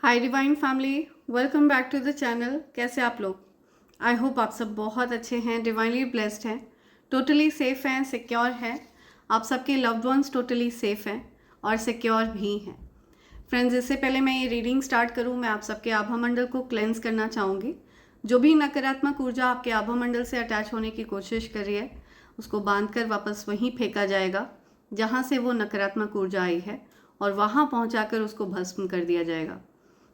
Hi divine family, welcome back to the channel. कैसे आप लोग? आई होप आप सब बहुत अच्छे हैं, डिवाइनली ब्लेस्ड हैं, टोटली सेफ हैं, सिक्योर हैं। आप सबके लव्ड वंस टोटली सेफ हैं और सिक्योर भी हैं। फ्रेंड्स, इससे पहले मैं ये रीडिंग स्टार्ट करूँ, मैं आप सबके आभा मंडल को क्लेंस करना चाहूँगी। जो भी नकारात्मक ऊर्जा आपके आभा मंडल से अटैच होने की कोशिश कर रही है, उसको बांध कर वापस वहीं फेंका जाएगा जहाँ से वो नकारात्मक ऊर्जा आई है, और वहाँ पहुँचाकर उसको भस्म कर दिया जाएगा।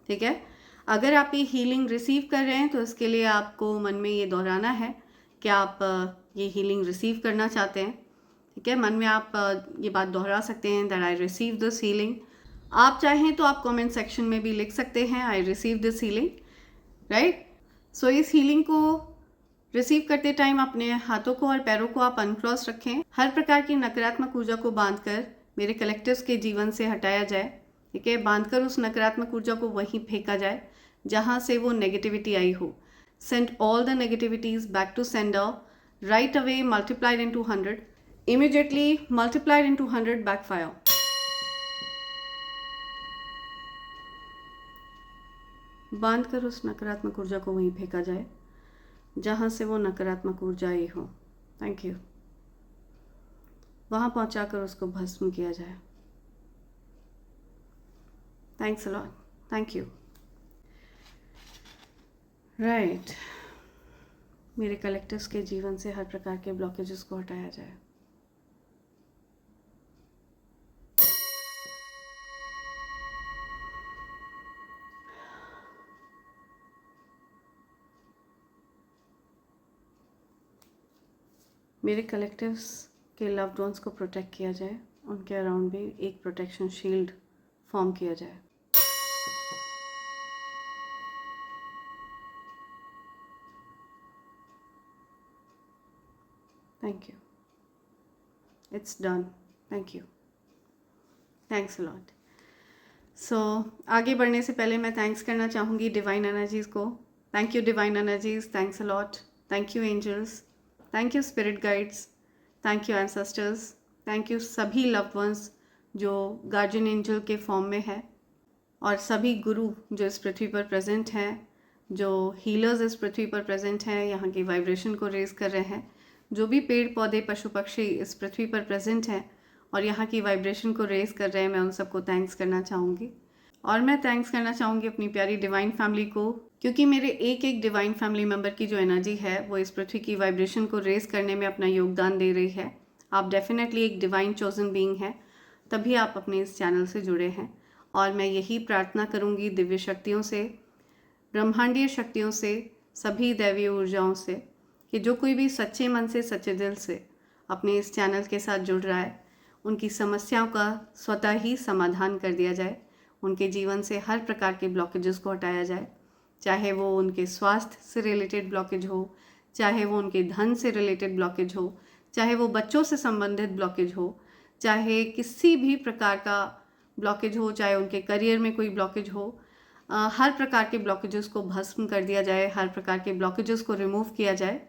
ठीक है। अगर आप ये हीलिंग रिसीव कर रहे हैं तो इसके लिए आपको मन में ये दोहराना है कि आप ये हीलिंग रिसीव करना चाहते हैं। ठीक है, मन में आप ये बात दोहरा सकते हैं that I receive this healing. आप चाहें तो आप कमेंट सेक्शन में भी लिख सकते हैं I receive this healing, right. So इस हीलिंग को रिसीव करते टाइम अपने हाथों को और पैरों को आप अनक्रॉस रखें। हर प्रकार की नकारात्मक ऊर्जा को बांधकर मेरे कलेक्टिव्स के जीवन से हटाया जाए। ठीक है, बांधकर उस नकारात्मक ऊर्जा को वहीं फेंका जाए जहां से वो नेगेटिविटी आई हो। Send all the negativities back to sender right away, multiplied into 100, immediately multiplied into 100 backfire. बांधकर उस नकारात्मक ऊर्जा को वहीं फेंका जाए जहां से वो नकारात्मक ऊर्जा आई हो। Thank you. वहां पहुंचाकर उसको भस्म किया जाए। Thanks a lot, thank you. Right, मेरे कलेक्टर्स के जीवन से हर प्रकार के ब्लॉकेजेस को हटाया जाए। मेरे कलेक्टिव्स के लव्ड वंस को प्रोटेक्ट किया जाए, उनके अराउंड भी एक प्रोटेक्शन शील्ड फॉर्म किया जाए। Thank you, it's done. Thank you, thanks a lot. So आगे बढ़ने से पहले मैं थैंक्स करना चाहूँगी डिवाइन एनर्जीज़ को। Thank you divine energies, thanks a lot. Thank you angels, thank you spirit guides, thank you ancestors, thank you सभी loved ones जो गार्जियन एंजल के फॉर्म में है, और सभी गुरु जो इस पृथ्वी पर प्रेजेंट हैं, जो हीलर्स इस पृथ्वी पर प्रेजेंट हैं, यहाँ की वाइब्रेशन को रेज कर रहे हैं। जो भी पेड़ पौधे पशु पक्षी इस पृथ्वी पर प्रेजेंट हैं और यहाँ की वाइब्रेशन को रेज कर रहे हैं, मैं उन सबको थैंक्स करना चाहूँगी। और मैं थैंक्स करना चाहूँगी अपनी प्यारी डिवाइन फैमिली को, क्योंकि मेरे एक एक डिवाइन फैमिली मेम्बर की जो एनर्जी है वो इस पृथ्वी की वाइब्रेशन को रेज करने में अपना योगदान दे रही है। आप डेफिनेटली एक डिवाइन चोजन बीइंग हैं, तभी आप अपने इस चैनल से जुड़े हैं। और मैं यही प्रार्थना करूँगी दिव्य शक्तियों से, ब्रह्मांडीय शक्तियों से, सभी दैवीय ऊर्जाओं से, कि जो कोई भी सच्चे मन से सच्चे दिल से अपने इस चैनल के साथ जुड़ रहा है, उनकी समस्याओं का स्वतः ही समाधान कर दिया जाए। उनके जीवन से हर प्रकार के ब्लॉकेजेस को हटाया जाए, चाहे वो उनके स्वास्थ्य से रिलेटेड ब्लॉकेज हो, चाहे वो उनके धन से रिलेटेड ब्लॉकेज हो, चाहे वो बच्चों से संबंधित ब्लॉकेज हो, चाहे किसी भी प्रकार का ब्लॉकेज हो, चाहे उनके करियर में कोई ब्लॉकेज हो। हर प्रकार के ब्लॉकेजेस को भस्म कर दिया जाए, हर प्रकार के ब्लॉकेजेस को रिमूव किया जाए,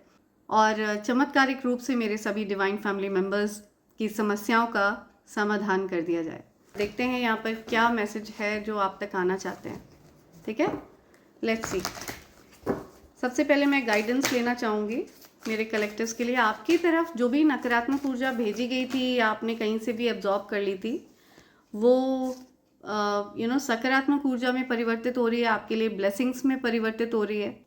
और चमत्कारिक रूप से मेरे सभी डिवाइन फैमिली मेम्बर्स की समस्याओं का समाधान कर दिया जाए। देखते हैं यहाँ पर क्या मैसेज है जो आप तक आना चाहते हैं। ठीक है, लेट्स सी। सबसे पहले मैं गाइडेंस लेना चाहूँगी मेरे कलेक्टिव्स के लिए। आपकी तरफ जो भी नकारात्मक ऊर्जा भेजी गई थी या आपने कहीं से भी एब्जॉर्ब कर ली थी, वो सकारात्मक ऊर्जा में परिवर्तित हो रही है, आपके लिए ब्लेसिंग्स में परिवर्तित हो रही है।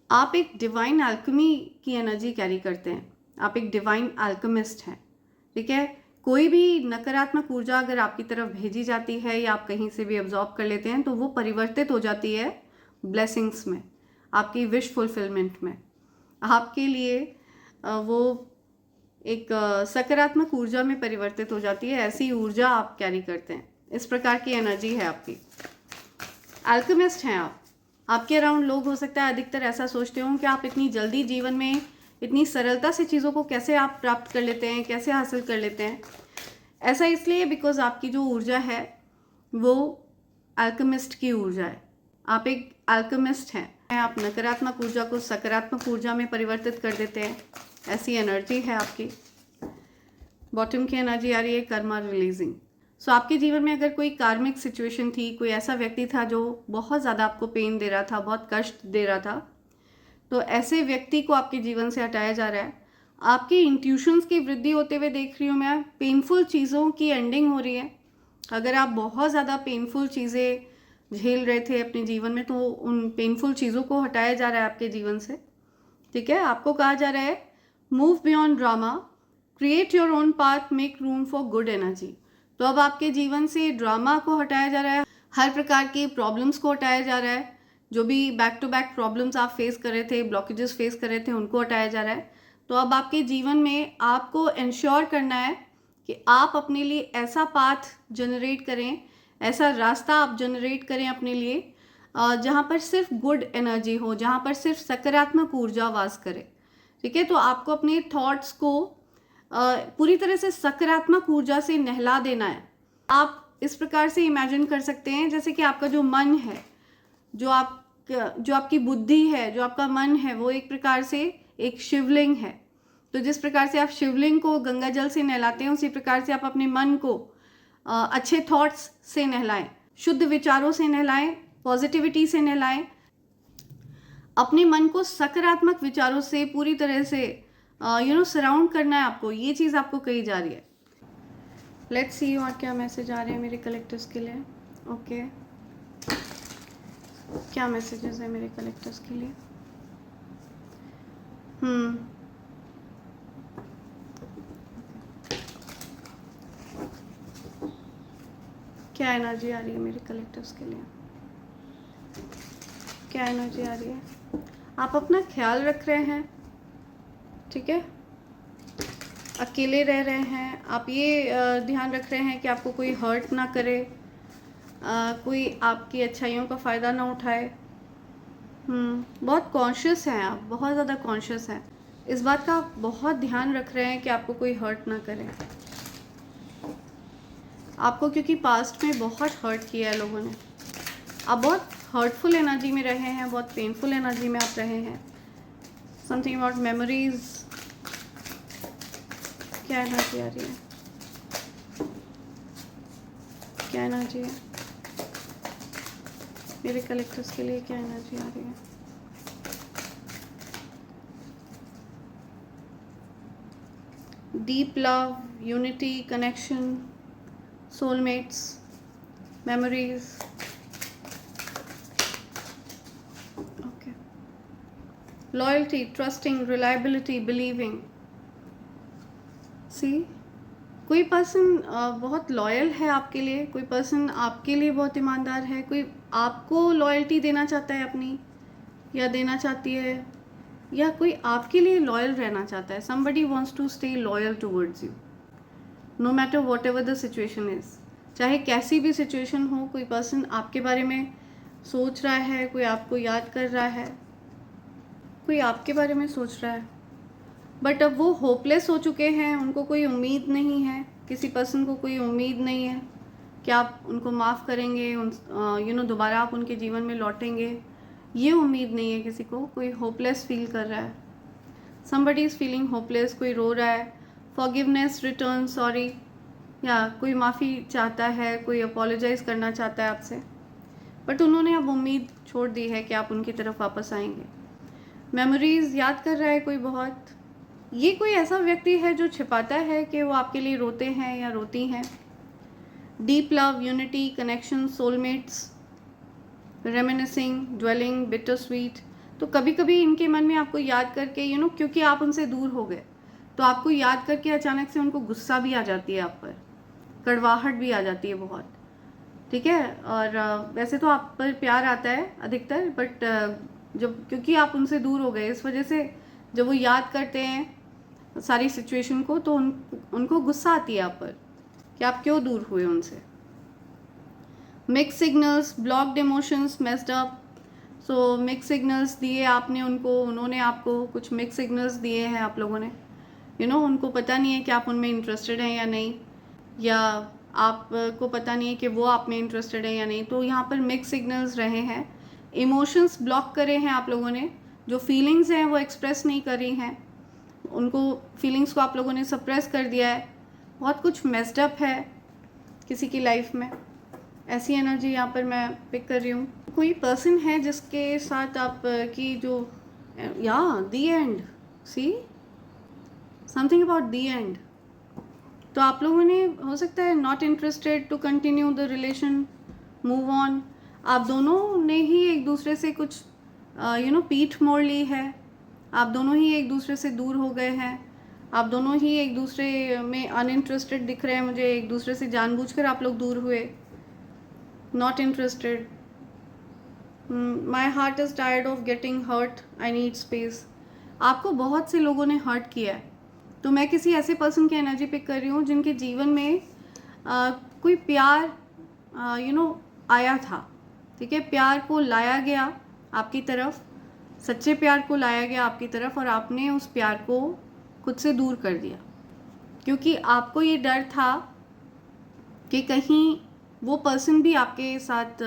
आप एक डिवाइन अल्केमी की एनर्जी कैरी करते हैं, आप एक डिवाइन अल्केमिस्ट हैं। ठीक है, कोई भी नकारात्मक ऊर्जा अगर आपकी तरफ भेजी जाती है या आप कहीं से भी एब्जॉर्ब कर लेते हैं, तो वो परिवर्तित हो जाती है ब्लेसिंग्स में, आपकी विश फुलफिलमेंट में। आपके लिए वो एक सकारात्मक ऊर्जा में परिवर्तित हो जाती है। ऐसी ऊर्जा आप कैरी करते हैं, इस प्रकार की एनर्जी है आपकी। अल्केमिस्ट हैं आप। आपके अराउंड लोग हो सकता है अधिकतर ऐसा सोचते हों कि आप इतनी जल्दी जीवन में इतनी सरलता से चीज़ों को कैसे आप प्राप्त कर लेते हैं, कैसे हासिल कर लेते हैं। ऐसा इसलिए बिकॉज आपकी जो ऊर्जा है वो अल्केमिस्ट की ऊर्जा है। आप एक अल्केमिस्ट हैं। आप नकारात्मक ऊर्जा को सकारात्मक ऊर्जा में परिवर्तित कर देते हैं, ऐसी एनर्जी है आपकी। बॉटम की एनर्जी आ रही है कर्मा रिलीजिंग। सो आपके जीवन में अगर कोई कार्मिक सिचुएशन थी, कोई ऐसा व्यक्ति था जो बहुत ज़्यादा आपको पेन दे रहा था, बहुत कष्ट दे रहा था, तो ऐसे व्यक्ति को आपके जीवन से हटाया जा रहा है। आपकी इंट्यूशंस की वृद्धि होते हुए देख रही हूँ मैं। पेनफुल चीज़ों की एंडिंग हो रही है। अगर आप बहुत ज़्यादा पेनफुल चीज़ें झेल रहे थे अपने जीवन में, तो उन पेनफुल चीज़ों को हटाया जा रहा है आपके जीवन से। ठीक है, आपको कहा जा रहा है move beyond drama, create your own path, make room for good energy. तो अब आपके जीवन से ड्रामा को हटाया जा रहा है, हर प्रकार की प्रॉब्लम्स को हटाया जा रहा है। जो भी बैक टू बैक प्रॉब्लम्स आप फेस कर रहे थे, ब्लॉकेजेस फेस कर रहे थे, उनको हटाया जा रहा है। तो अब आपके जीवन में आपको इंश्योर करना है कि आप अपने लिए ऐसा पाथ जनरेट करें, ऐसा रास्ता आप जनरेट करें अपने लिए जहाँ पर सिर्फ गुड एनर्जी हो, जहाँ पर सिर्फ सकारात्मक ऊर्जा वास करे। ठीक है, तो आपको अपने थॉट्स को पूरी तरह से सकारात्मक ऊर्जा से नहला देना है। आप इस प्रकार से इमेजिन कर सकते हैं जैसे कि आपका जो मन है, जो आपकी बुद्धि है, जो आपका मन है, वो एक प्रकार से एक शिवलिंग है। तो जिस प्रकार से आप शिवलिंग को गंगा जल से नहलाते हैं, उसी प्रकार से आप अपने मन को अच्छे थॉट्स से नहलाएं, शुद्ध विचारों से नहलाएं, पॉजिटिविटी से नहलाएं। अपने मन को सकारात्मक विचारों से पूरी तरह से सराउंड करना है आपको। ये चीज़ आपको कही जा रही है। लेट्स सी और क्या मैसेज आ रहे हैं मेरे कलेक्टर्स के लिए। ओके, क्या मैसेजेस है मेरे कलेक्टर्स के लिए? क्या एनर्जी आ रही है मेरे कलेक्टर्स के लिए? क्या एनर्जी आ रही है? आप अपना ख्याल रख रहे हैं, ठीक है, अकेले रह रहे हैं। आप ये ध्यान रख रहे हैं कि आपको कोई हर्ट ना करे, कोई आपकी अच्छाइयों का फ़ायदा ना उठाए। बहुत कॉन्शियस हैं आप, बहुत ज़्यादा कॉन्शियस हैं। इस बात का आप बहुत ध्यान रख रहे हैं कि आपको कोई हर्ट ना करे। आपको क्योंकि पास्ट में बहुत हर्ट किया है लोगों ने। आप बहुत हर्टफुल एनर्जी में रहे हैं, बहुत पेनफुल एनर्जी में आप रहे हैं। Something about memories. क्या एनर्जी आ रही है? क्या एनर्जी है मेरे कलेक्टर्स के लिए? क्या एनर्जी आ रही है? Deep love, unity, connection, soulmates, memories. Okay. Loyalty, trusting, reliability, believing. See, कोई पर्सन बहुत लॉयल है आपके लिए, कोई पर्सन आपके लिए बहुत ईमानदार है, कोई आपको लॉयल्टी देना चाहता है अपनी, या देना चाहती है, या कोई आपके लिए लॉयल रहना चाहता है। Somebody wants to stay loyal towards you. No matter whatever the situation is, चाहे कैसी भी सिचुएशन हो, कोई पर्सन आपके बारे में सोच रहा है, कोई आपको याद कर रहा है, कोई आपके बारे में सोच रहा है, बट अब वो होपलेस हो चुके हैं। उनको कोई उम्मीद नहीं है, किसी पर्सन को कोई उम्मीद नहीं है कि आप उनको माफ़ करेंगे, दोबारा आप उनके जीवन में लौटेंगे। ये उम्मीद नहीं है किसी को। कोई होपलेस फील कर रहा है। Somebody is feeling hopeless. कोई रो रहा है, फॉरगिवनेस, रिटर्न, सॉरी, या कोई माफ़ी चाहता है, कोई अपोलोजाइज़ करना चाहता है आपसे, बट उन्होंने अब उम्मीद छोड़ दी है कि आप उनकी तरफ वापस आएंगे। मेमोरीज़ याद कर रहा है कोई बहुत। ये कोई ऐसा व्यक्ति है जो छिपाता है कि वो आपके लिए रोते हैं या रोती हैं। Deep love, unity, connection, soulmates, reminiscing, dwelling, bitter sweet. तो कभी कभी इनके मन में आपको याद करके क्योंकि आप उनसे दूर हो गए, तो आपको याद करके अचानक से उनको गुस्सा भी आ जाती है आप पर, कड़वाहट भी आ जाती है बहुत। ठीक है, और वैसे तो आप पर प्यार आता है अधिकतर, बट जब क्योंकि आप उनसे दूर हो गए, इस वजह से जब वो याद करते हैं सारी सिचुएशन को, तो उनको गुस्सा आती है आप पर कि आप क्यों दूर हुए उनसे। Mix signals, blocked emotions, messed up. सो मिक्स सिग्नल्स दिए आपने उनको, उन्होंने आपको कुछ मिक्स सिग्नल्स दिए हैं आप लोगों ने। उनको पता नहीं है कि आप उनमें इंटरेस्टेड हैं या नहीं, या आपको पता नहीं है कि वो आप में इंटरेस्टेड है या नहीं। तो यहाँ पर मिक्स सिग्नल्स रहे हैं। इमोशंस ब्लॉक करे हैं आप लोगों ने, जो फीलिंग्स हैं वो एक्सप्रेस नहीं कर रही हैं, उनको फीलिंग्स को आप लोगों ने सप्रेस कर दिया है। बहुत कुछ मेस्ड अप है, किसी की लाइफ में, ऐसी एनर्जी यहाँ पर मैं पिक कर रही हूँ। कोई पर्सन है जिसके साथ आप की जो या the end, see something about the end. तो आप लोगों ने हो सकता है not interested to continue the relation, move on. आप दोनों ने ही एक दूसरे से कुछ पीठ मोड़ ली है, आप दोनों ही एक दूसरे से दूर हो गए हैं, आप दोनों ही एक दूसरे में अनइंटरेस्टेड दिख रहे हैं मुझे, एक दूसरे से जानबूझकर आप लोग दूर हुए, not interested. My heart is tired of getting hurt, I need space. आपको बहुत से लोगों ने हर्ट किया है, तो मैं किसी ऐसे पर्सन की एनर्जी पिक कर रही हूँ जिनके जीवन में कोई प्यार आया था, ठीक है, प्यार को लाया गया आपकी तरफ, सच्चे प्यार को लाया गया आपकी तरफ, और आपने उस प्यार को खुद से दूर कर दिया, क्योंकि आपको ये डर था कि कहीं वो पर्सन भी आपके साथ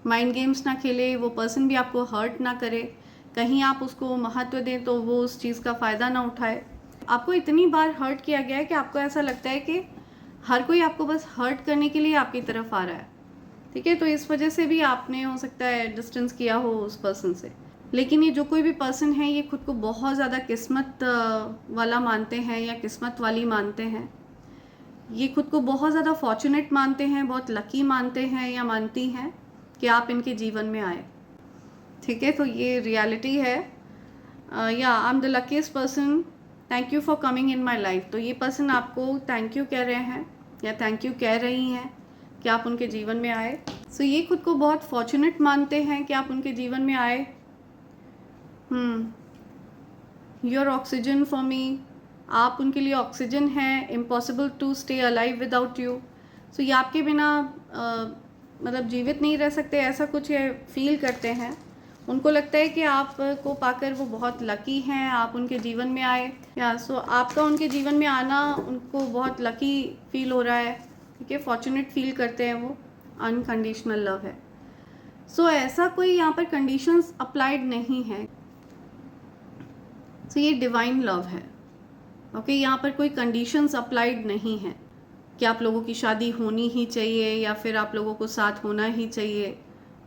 माइंड गेम्स ना खेले, वो पर्सन भी आपको हर्ट ना करे, कहीं आप उसको महत्व दें तो वो उस चीज़ का फ़ायदा ना उठाए। आपको इतनी बार हर्ट किया गया है कि आपको ऐसा लगता है कि हर कोई आपको बस हर्ट करने के लिए आपकी तरफ आ रहा है, ठीक है। तो इस वजह से भी आपने हो सकता है डिस्टेंस किया हो उस पर्सन से। लेकिन ये जो कोई भी पर्सन है ये खुद को बहुत ज़्यादा किस्मत वाला मानते हैं या किस्मत वाली मानते हैं, ये खुद को बहुत ज़्यादा फॉर्चुनेट मानते हैं, बहुत लकी मानते हैं या मानती हैं कि आप इनके जीवन में आए, ठीक है। तो ये रियलिटी है। या I am the luckiest person, thank you for coming in my life. तो ये पर्सन आपको थैंक यू कह रहे हैं या थैंक यू कह रही हैं कि आप उनके जीवन में आए। सो ये खुद को बहुत फॉर्चुनेट मानते हैं कि आप उनके जीवन में आए। योर ऑक्सीजन फॉर मी, आप उनके लिए ऑक्सीजन हैं, impossible to stay alive without you. So ये आपके बिना मतलब जीवित नहीं रह सकते, ऐसा कुछ ये फील करते हैं। उनको लगता है कि आप को पाकर वो बहुत लकी हैं, आप उनके जीवन में आए। या सो आपका उनके जीवन में आना उनको बहुत लकी फील हो रहा है, ठीक है, फॉर्चुनेट फील करते हैं वो। अनकंडीशनल लव है। सो ऐसा कोई यहाँ पर कंडीशंस अप्लाइड नहीं है। सो ये डिवाइन लव है, ओके। यहाँ पर कोई कंडीशंस अप्लाइड नहीं है कि आप लोगों की शादी होनी ही चाहिए या फिर आप लोगों को साथ होना ही चाहिए,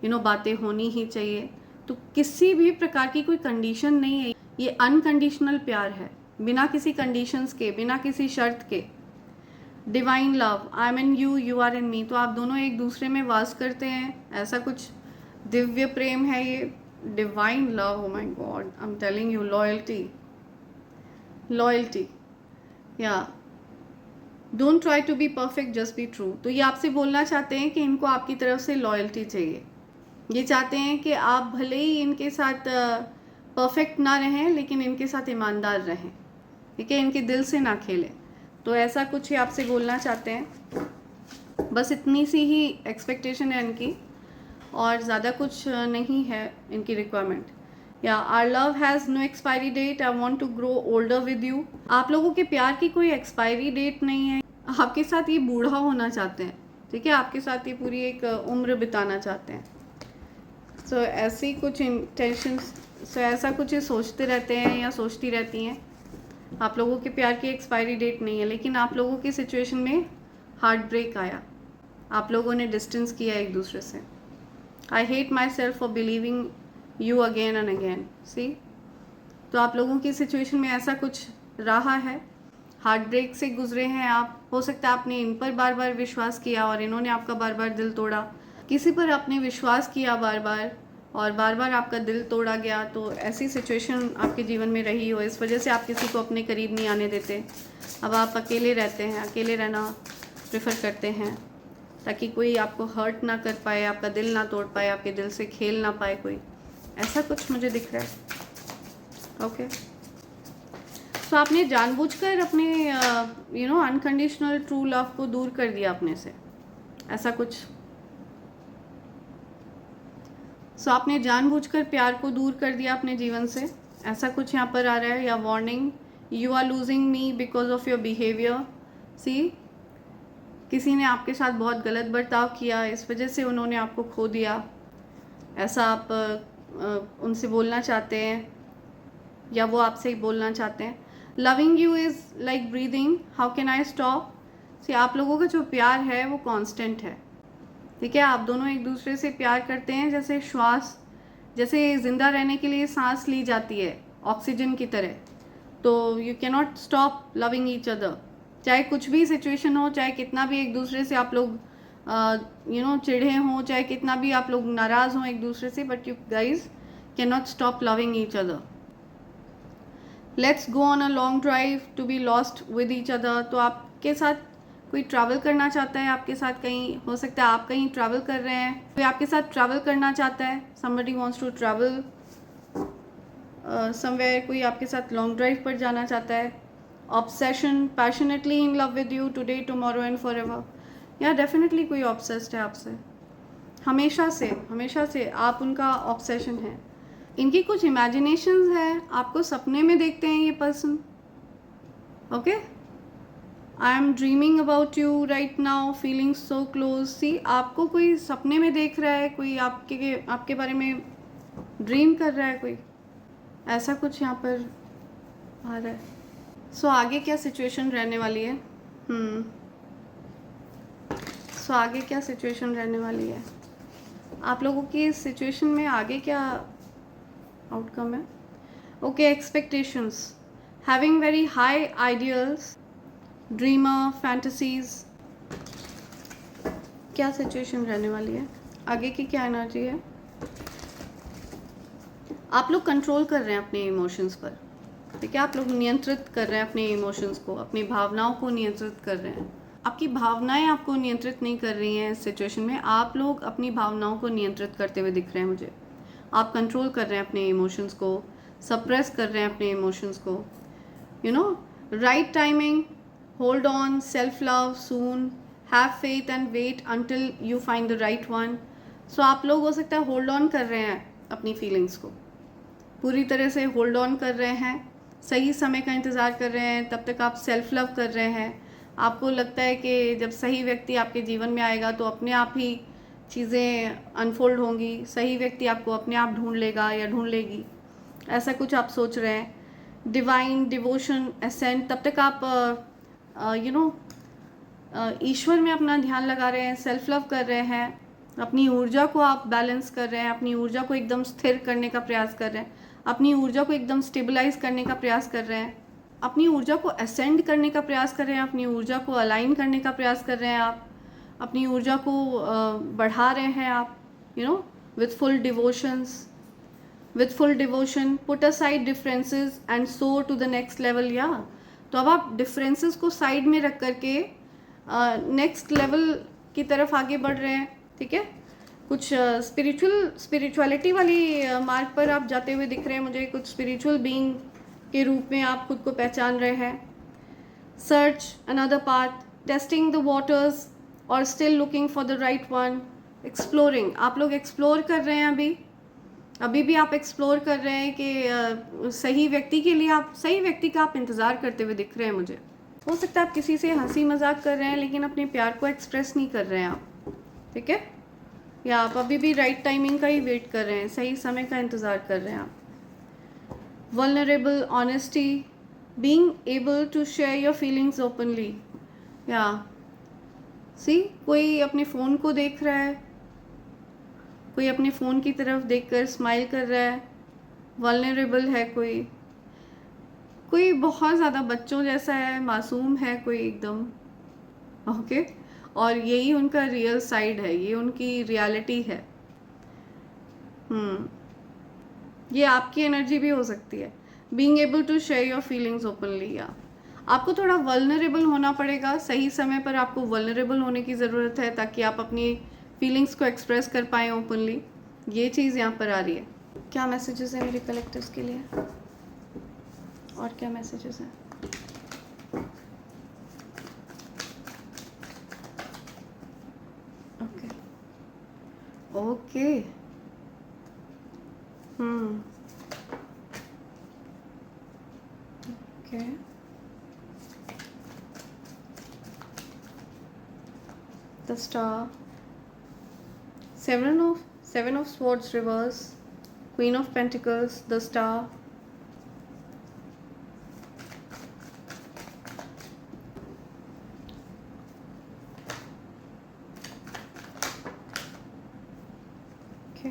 बातें होनी ही चाहिए। तो किसी भी प्रकार की कोई कंडीशन नहीं है, ये अनकंडीशनल प्यार है, बिना किसी कंडीशंस के, बिना किसी शर्त के। Divine love, I am in you, you are in me. तो आप दोनों एक दूसरे में वास करते हैं, ऐसा कुछ दिव्य प्रेम है ये, divine love. Oh my God, I am telling you, loyalty, loyalty. या don't try to be perfect, just be true. तो ये आपसे बोलना चाहते हैं कि इनको आपकी तरफ से लॉयल्टी चाहिए। ये चाहते हैं कि आप भले ही इनके साथ परफेक्ट ना रहें, लेकिन इनके साथ ईमानदार रहें, ठीक है, इनके दिल से ना खेलें। तो ऐसा कुछ ही आपसे बोलना चाहते हैं। बस इतनी सी ही एक्सपेक्टेशन है इनकी, और ज़्यादा कुछ नहीं है इनकी रिक्वायरमेंट। या our love has no expiry date, I want to grow older with you. आप लोगों के प्यार की कोई एक्सपायरी डेट नहीं है, आपके साथ ये बूढ़ा होना चाहते हैं, ठीक है, आपके साथ ये पूरी एक उम्र बिताना चाहते हैं। सो ऐसी कुछ इंटेंशंस, ऐसा कुछ ये सोचते रहते हैं या सोचती रहती हैं। आप लोगों के प्यार की एक्सपायरी डेट नहीं है, लेकिन आप लोगों की सिचुएशन में हार्ट ब्रेक आया, आप लोगों ने डिस्टेंस किया एक दूसरे से। I hate myself for believing you again and again, see. तो आप लोगों की सिचुएशन में ऐसा कुछ रहा है, हार्ट ब्रेक से गुजरे हैं आप। हो सकता है आपने इन पर बार बार विश्वास किया और इन्होंने आपका बार बार दिल तोड़ा। किसी पर आपने विश्वास किया बार बार और बार बार आपका दिल तोड़ा गया, तो ऐसी सिचुएशन आपके जीवन में रही हो, इस वजह से आप किसी को अपने करीब नहीं आने देते। अब आप अकेले रहते हैं, अकेले रहना प्रेफर करते हैं, ताकि कोई आपको हर्ट ना कर पाए, आपका दिल ना तोड़ पाए, आपके दिल से खेल ना पाए कोई। ऐसा कुछ मुझे दिख रहा है, ओके। सो आपने जानबूझकर अपने अनकंडीशनल ट्रू लव को दूर कर दिया अपने से, ऐसा कुछ। सो आपने जानबूझकर प्यार को दूर कर दिया अपने जीवन से, ऐसा कुछ यहाँ पर आ रहा है। या warning, you are losing me because of your behaviour. See, किसी ने आपके साथ बहुत गलत बर्ताव किया, इस वजह से उन्होंने आपको खो दिया, ऐसा आप उनसे बोलना चाहते हैं या वो आपसे बोलना चाहते हैं। Loving you is like breathing, how can I stop. See आप लोगों का जो प्यार है वो कांस्टेंट है, ठीक है। आप दोनों एक दूसरे से प्यार करते हैं जैसे श्वास, जैसे ज़िंदा रहने के लिए सांस ली जाती है ऑक्सीजन की तरह, तो you can not stop loving each other. चाहे कुछ भी सिचुएशन हो, चाहे कितना भी एक दूसरे से आप लोग चिढ़े हों, चाहे कितना भी आप लोग नाराज़ हों एक दूसरे से, but you guys can not stop loving each other. Let's go on a long drive to be lost with each other. तो आपके साथ कोई ट्रैवल करना चाहता है, आपके साथ कहीं, हो सकता है आप कहीं ट्रैवल कर रहे हैं, कोई आपके साथ ट्रैवल करना चाहता है, somebody wants to travel somewhere, कोई आपके साथ लॉन्ग ड्राइव पर जाना चाहता है। Obsession, passionately in love with you today tomorrow and for ever. या डेफिनेटली कोई ऑब्सेस्ड है आपसे, हमेशा से आप उनका ऑब्सेशन है। इनकी कुछ इमेजिनेशंस है, आपको सपने में देखते हैं ये person, okay. I am dreaming about you right now, feeling so close. See आपको कोई सपने में देख रहा है, कोई आपके बारे में ड्रीम कर रहा है, कोई ऐसा कुछ यहाँ पर आ रहा है। सो आगे क्या सिचुएशन रहने वाली है? सो आगे क्या सिचुएशन रहने वाली है आप लोगों की इस सिचुएशन में? आगे क्या आउटकम है? Okay, expectations, having very high ideals, dreamer, fantasies. क्या सिचुएशन रहने वाली है? आगे की क्या एनर्जी है? आप लोग कंट्रोल कर रहे हैं अपने इमोशंस पर, ठीक है। आप लोग नियंत्रित कर रहे हैं अपने इमोशंस को, अपनी भावनाओं को नियंत्रित कर रहे हैं। आपकी भावनाएं आपको नियंत्रित नहीं कर रही हैं इस सिचुएशन में, आप लोग अपनी भावनाओं को नियंत्रित करते हुए दिख रहे हैं मुझे। आप कंट्रोल कर रहे हैं अपने इमोशंस को, सप्रेस कर रहे हैं अपने इमोशंस को, you know. Right timing, hold on, self love soon, have faith and wait until you find the right one। So आप लोग हो सकता है होल्ड ऑन कर रहे हैं अपनी फीलिंग्स को, पूरी तरह से होल्ड ऑन कर रहे हैं, सही समय का इंतज़ार कर रहे हैं, तब तक आप सेल्फ लव कर रहे हैं। आपको लगता है कि जब सही व्यक्ति आपके जीवन में आएगा तो अपने आप ही चीज़ें अनफोल्ड होंगी, सही व्यक्ति आपको अपने आप ढूंढ लेगा या ढूंढ लेगी, ऐसा कुछ आप सोच रहे हैं। डिवाइन डिवोशन, एसेंट, तब तक आप ईश्वर में अपना ध्यान लगा रहे हैं, सेल्फ लव कर रहे हैं, अपनी ऊर्जा को आप बैलेंस कर रहे हैं, अपनी ऊर्जा को एकदम स्थिर करने का प्रयास कर रहे हैं, अपनी ऊर्जा को एकदम स्टेबलाइज करने का प्रयास कर रहे हैं, अपनी ऊर्जा को असेंड करने का प्रयास कर रहे हैं, अपनी ऊर्जा को अलाइन करने का प्रयास कर रहे हैं, आप अपनी ऊर्जा को बढ़ा रहे हैं आप, with full devotion, put aside differences and so to the next level. या तो अब आप डिफरेंसेस को साइड में रख करके नेक्स्ट लेवल की तरफ आगे बढ़ रहे हैं, ठीक है। कुछ स्पिरिचुअलिटी वाली मार्ग पर आप जाते हुए दिख रहे हैं मुझे, कुछ स्पिरिचुअल बीइंग के रूप में आप खुद को पहचान रहे हैं। Search another path, testing the waters और still looking for the right one, exploring. आप लोग एक्सप्लोर कर रहे हैं, अभी भी आप एक्सप्लोर कर रहे हैं कि सही व्यक्ति के लिए, आप सही व्यक्ति का आप इंतज़ार करते हुए दिख रहे हैं मुझे। हो सकता है आप किसी से हंसी मजाक कर रहे हैं लेकिन अपने प्यार को एक्सप्रेस नहीं कर रहे हैं आप, ठीक है। या आप अभी भी राइट टाइमिंग का ही वेट कर रहे हैं, सही समय का इंतज़ार कर रहे हैं आप। Vulnerable, honesty, being able to share your feelings openly. या सी कोई अपने फ़ोन को देख रहा है, कोई अपने फ़ोन की तरफ देखकर स्माइल कर रहा है, वल्नरेबल है, कोई बहुत ज़्यादा बच्चों जैसा है, मासूम है कोई एकदम, ओके। और यही उनका रियल साइड है, ये उनकी रियलिटी है। ये आपकी एनर्जी भी हो सकती है। Being able to share your feelings openly. या आपको थोड़ा वल्नरेबल होना पड़ेगा, सही समय पर आपको वल्नरेबल होने की ज़रूरत है ताकि आप अपनी फीलिंग्स को एक्सप्रेस कर पाएँ ओपनली। ये चीज़ यहाँ पर आ रही है। क्या मैसेजेस हैं मेरे कलेक्टर्स के लिए, और क्या मैसेजेस हैं? Okay okay, okay. The star, seven of swords reverse, queen of pentacles, the star, okay.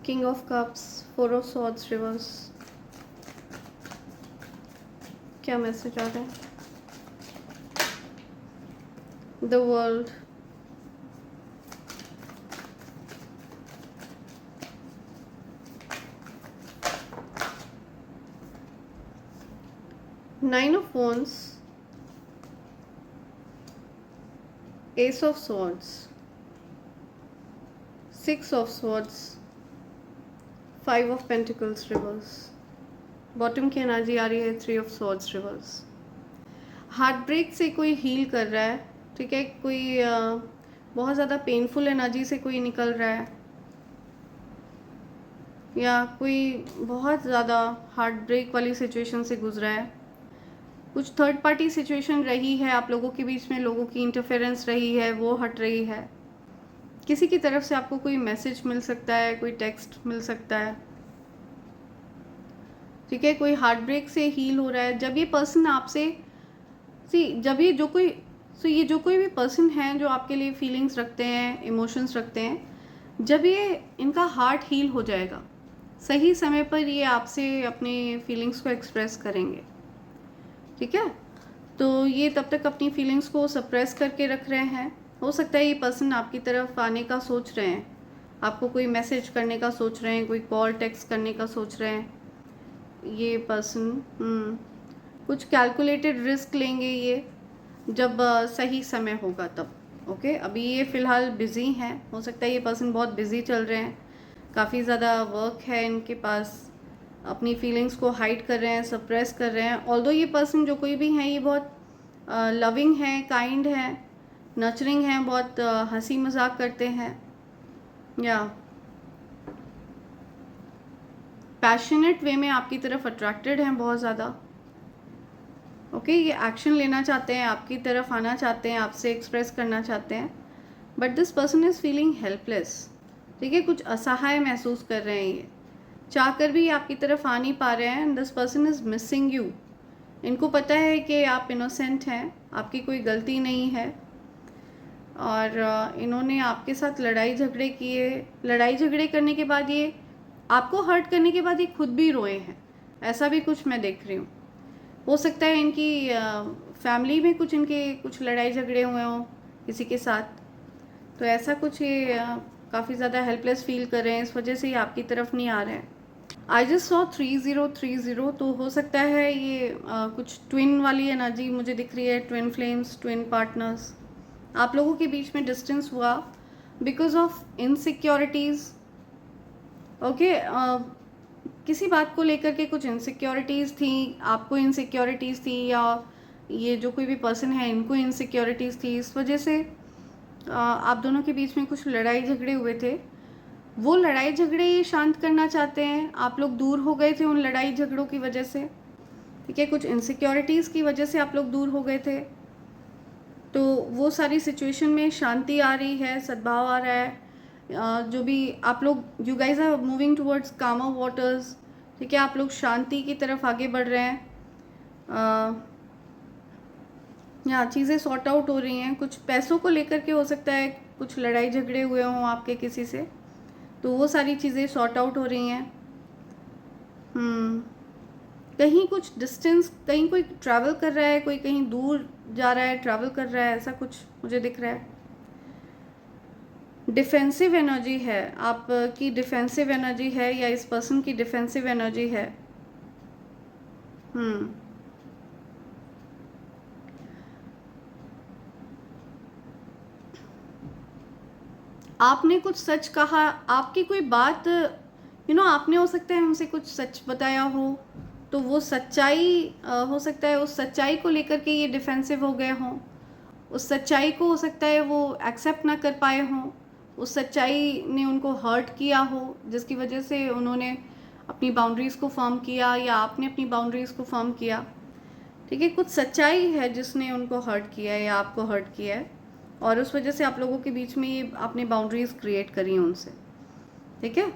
King of cups, 4 of swords reverse, क्या मैसेज आ रहा है? The world, nine of wands, ace of swords, 6 of swords, 5 of pentacles reverse. Bottom की energy आ रही है 3 of swords reverse. Heartbreak से कोई हील कर रहा है, ठीक है, कोई बहुत ज़्यादा पेनफुल एनर्जी से कोई निकल रहा है, या कोई बहुत ज़्यादा हार्ट ब्रेक वाली सिचुएशन से गुजरा है। कुछ थर्ड पार्टी सिचुएशन रही है आप लोगों के बीच में, लोगों की इंटरफेरेंस रही है, वो हट रही है। किसी की तरफ से आपको कोई मैसेज मिल सकता है, कोई टेक्स्ट मिल सकता है, ठीक है। कोई हार्ट ब्रेक से हील हो रहा है। जब ये पर्सन आपसे जब ये जो कोई भी पर्सन है जो आपके लिए फीलिंग्स रखते हैं, इमोशंस रखते हैं, जब ये इनका हार्ट हील हो जाएगा, सही समय पर ये आपसे अपने फीलिंग्स को एक्सप्रेस करेंगे, ठीक है। तो ये तब तक अपनी फीलिंग्स को सप्रेस करके रख रहे हैं। हो सकता है ये पर्सन आपकी तरफ आने का सोच रहे हैं, आपको कोई मैसेज करने का सोच रहे हैं, कोई कॉल टेक्स्ट करने का सोच रहे हैं। ये पर्सन कुछ कैलकुलेटेड रिस्क लेंगे ये, जब सही समय होगा तब। ओके, अभी ये फ़िलहाल बिज़ी हैं, हो सकता है ये पर्सन बहुत बिज़ी चल रहे हैं, काफ़ी ज़्यादा वर्क है इनके पास, अपनी फीलिंग्स को हाइड कर रहे हैं, सप्रेस कर रहे हैं। ऑल्दो ये पर्सन जो कोई भी है, ये बहुत लविंग है, काइंड है, नर्चरिंग है, बहुत हंसी मजाक करते हैं, या पैशनेट वे में आपकी तरफ अट्रैक्टेड हैं बहुत ज़्यादा। ओके, ये एक्शन लेना चाहते हैं, आपकी तरफ आना चाहते हैं, आपसे एक्सप्रेस करना चाहते हैं, but this person is feeling helpless, ठीक है। कुछ असहाय महसूस कर रहे हैं ये, चाहकर भी आपकी तरफ आ नहीं पा रहे हैं। This person is missing you. इनको पता है कि आप इनोसेंट हैं, आपकी कोई गलती नहीं है, और इन्होंने आपके साथ लड़ाई झगड़े किए। लड़ाई झगड़े करने के बाद ये आपको हर्ट करने के बाद ये खुद भी रोए हैं, ऐसा भी कुछ मैं देख रही हूँ। हो सकता है इनकी फैमिली में कुछ लड़ाई झगड़े हुए हों किसी के साथ, तो ऐसा कुछ ये काफ़ी ज़्यादा हेल्पलेस फील कर रहे हैं, इस वजह से ये आपकी तरफ नहीं आ रहे हैं। आई जस्ट सॉ 3030, तो हो सकता है ये कुछ ट्विन वाली एनर्जी मुझे दिख रही है, ट्विन फ्लेम्स, ट्विन पार्टनर्स। आप लोगों के बीच में डिस्टेंस हुआ बिकॉज ऑफ इनसिक्योरिटीज़। ओके, किसी बात को लेकर के कुछ इनसिक्योरिटीज़ थी, आपको इनसिक्योरिटीज़ थी, या ये जो कोई भी पर्सन है इनको इनसिक्योरिटीज़ थी, इस वजह से आप दोनों के बीच में कुछ लड़ाई झगड़े हुए थे। वो लड़ाई झगड़े ये शांत करना चाहते हैं, आप लोग दूर हो गए थे उन लड़ाई झगड़ों की वजह से, ठीक है। कुछ इनसिक्योरिटीज़ की वजह से आप लोग दूर हो गए थे, तो वो सारी सिचुएशन में शांति आ रही है, सद्भाव आ रहा है। जो भी आप लोग, you guys are moving towards calmer waters, ठीक है। आप लोग शांति की तरफ आगे बढ़ रहे हैं, यहाँ चीज़ें सॉर्ट आउट हो रही हैं। कुछ पैसों को लेकर के हो सकता है कुछ लड़ाई झगड़े हुए हों आपके किसी से, तो वो सारी चीज़ें सॉर्ट आउट हो रही हैं। कहीं कुछ डिस्टेंस, कहीं कोई ट्रैवल कर रहा है, कोई कहीं दूर जा रहा है, ट्रैवल कर रहा है, ऐसा कुछ मुझे दिख रहा है। डिफेंसिव एनर्जी है, आपकी डिफेंसिव एनर्जी है, या इस पर्सन की डिफेंसिव एनर्जी है। आपने कुछ सच कहा, आपकी कोई बात आपने हो सकता है उनसे कुछ सच बताया हो, तो वो सच्चाई हो सकता है उस सच्चाई को लेकर के ये डिफेंसिव हो गए हों। उस सच्चाई को हो सकता है वो एक्सेप्ट ना कर पाए हों, उस सच्चाई ने उनको हर्ट किया हो, जिसकी वजह से उन्होंने अपनी बाउंड्रीज़ को फर्म किया, या आपने अपनी बाउंड्रीज़ को फर्म किया, ठीक है। कुछ सच्चाई है जिसने उनको हर्ट किया है या आपको हर्ट किया है, और उस वजह से आप लोगों के बीच में ये आपने बाउंड्रीज़ क्रिएट करी हैं उनसे, ठीक है।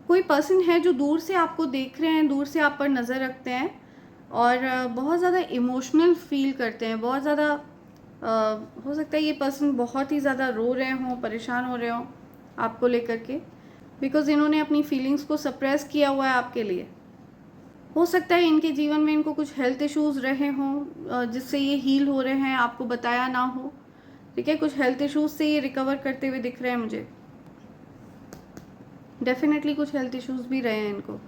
कोई पर्सन है जो दूर से आपको देख रहे हैं, दूर से आप पर नज़र रखते हैं, और बहुत ज़्यादा इमोशनल फील करते हैं, बहुत ज़्यादा हो सकता है ये पर्सन बहुत ही ज़्यादा रो रहे हों, परेशान हो रहे हों आपको लेकर के, बिकॉज़ इन्होंने अपनी फीलिंग्स को सप्रेस किया हुआ है आपके लिए। हो सकता है इनके जीवन में इनको कुछ हेल्थ इश्यूज़ रहे हों जिससे ये हील हो रहे हैं, आपको बताया ना हो, ठीक है। कुछ हेल्थ इश्यूज़ से ये रिकवर करते हुए दिख रहे हैं मुझे। डेफिनेटली कुछ हेल्थ इश्यूज़ भी रहे हैं इनको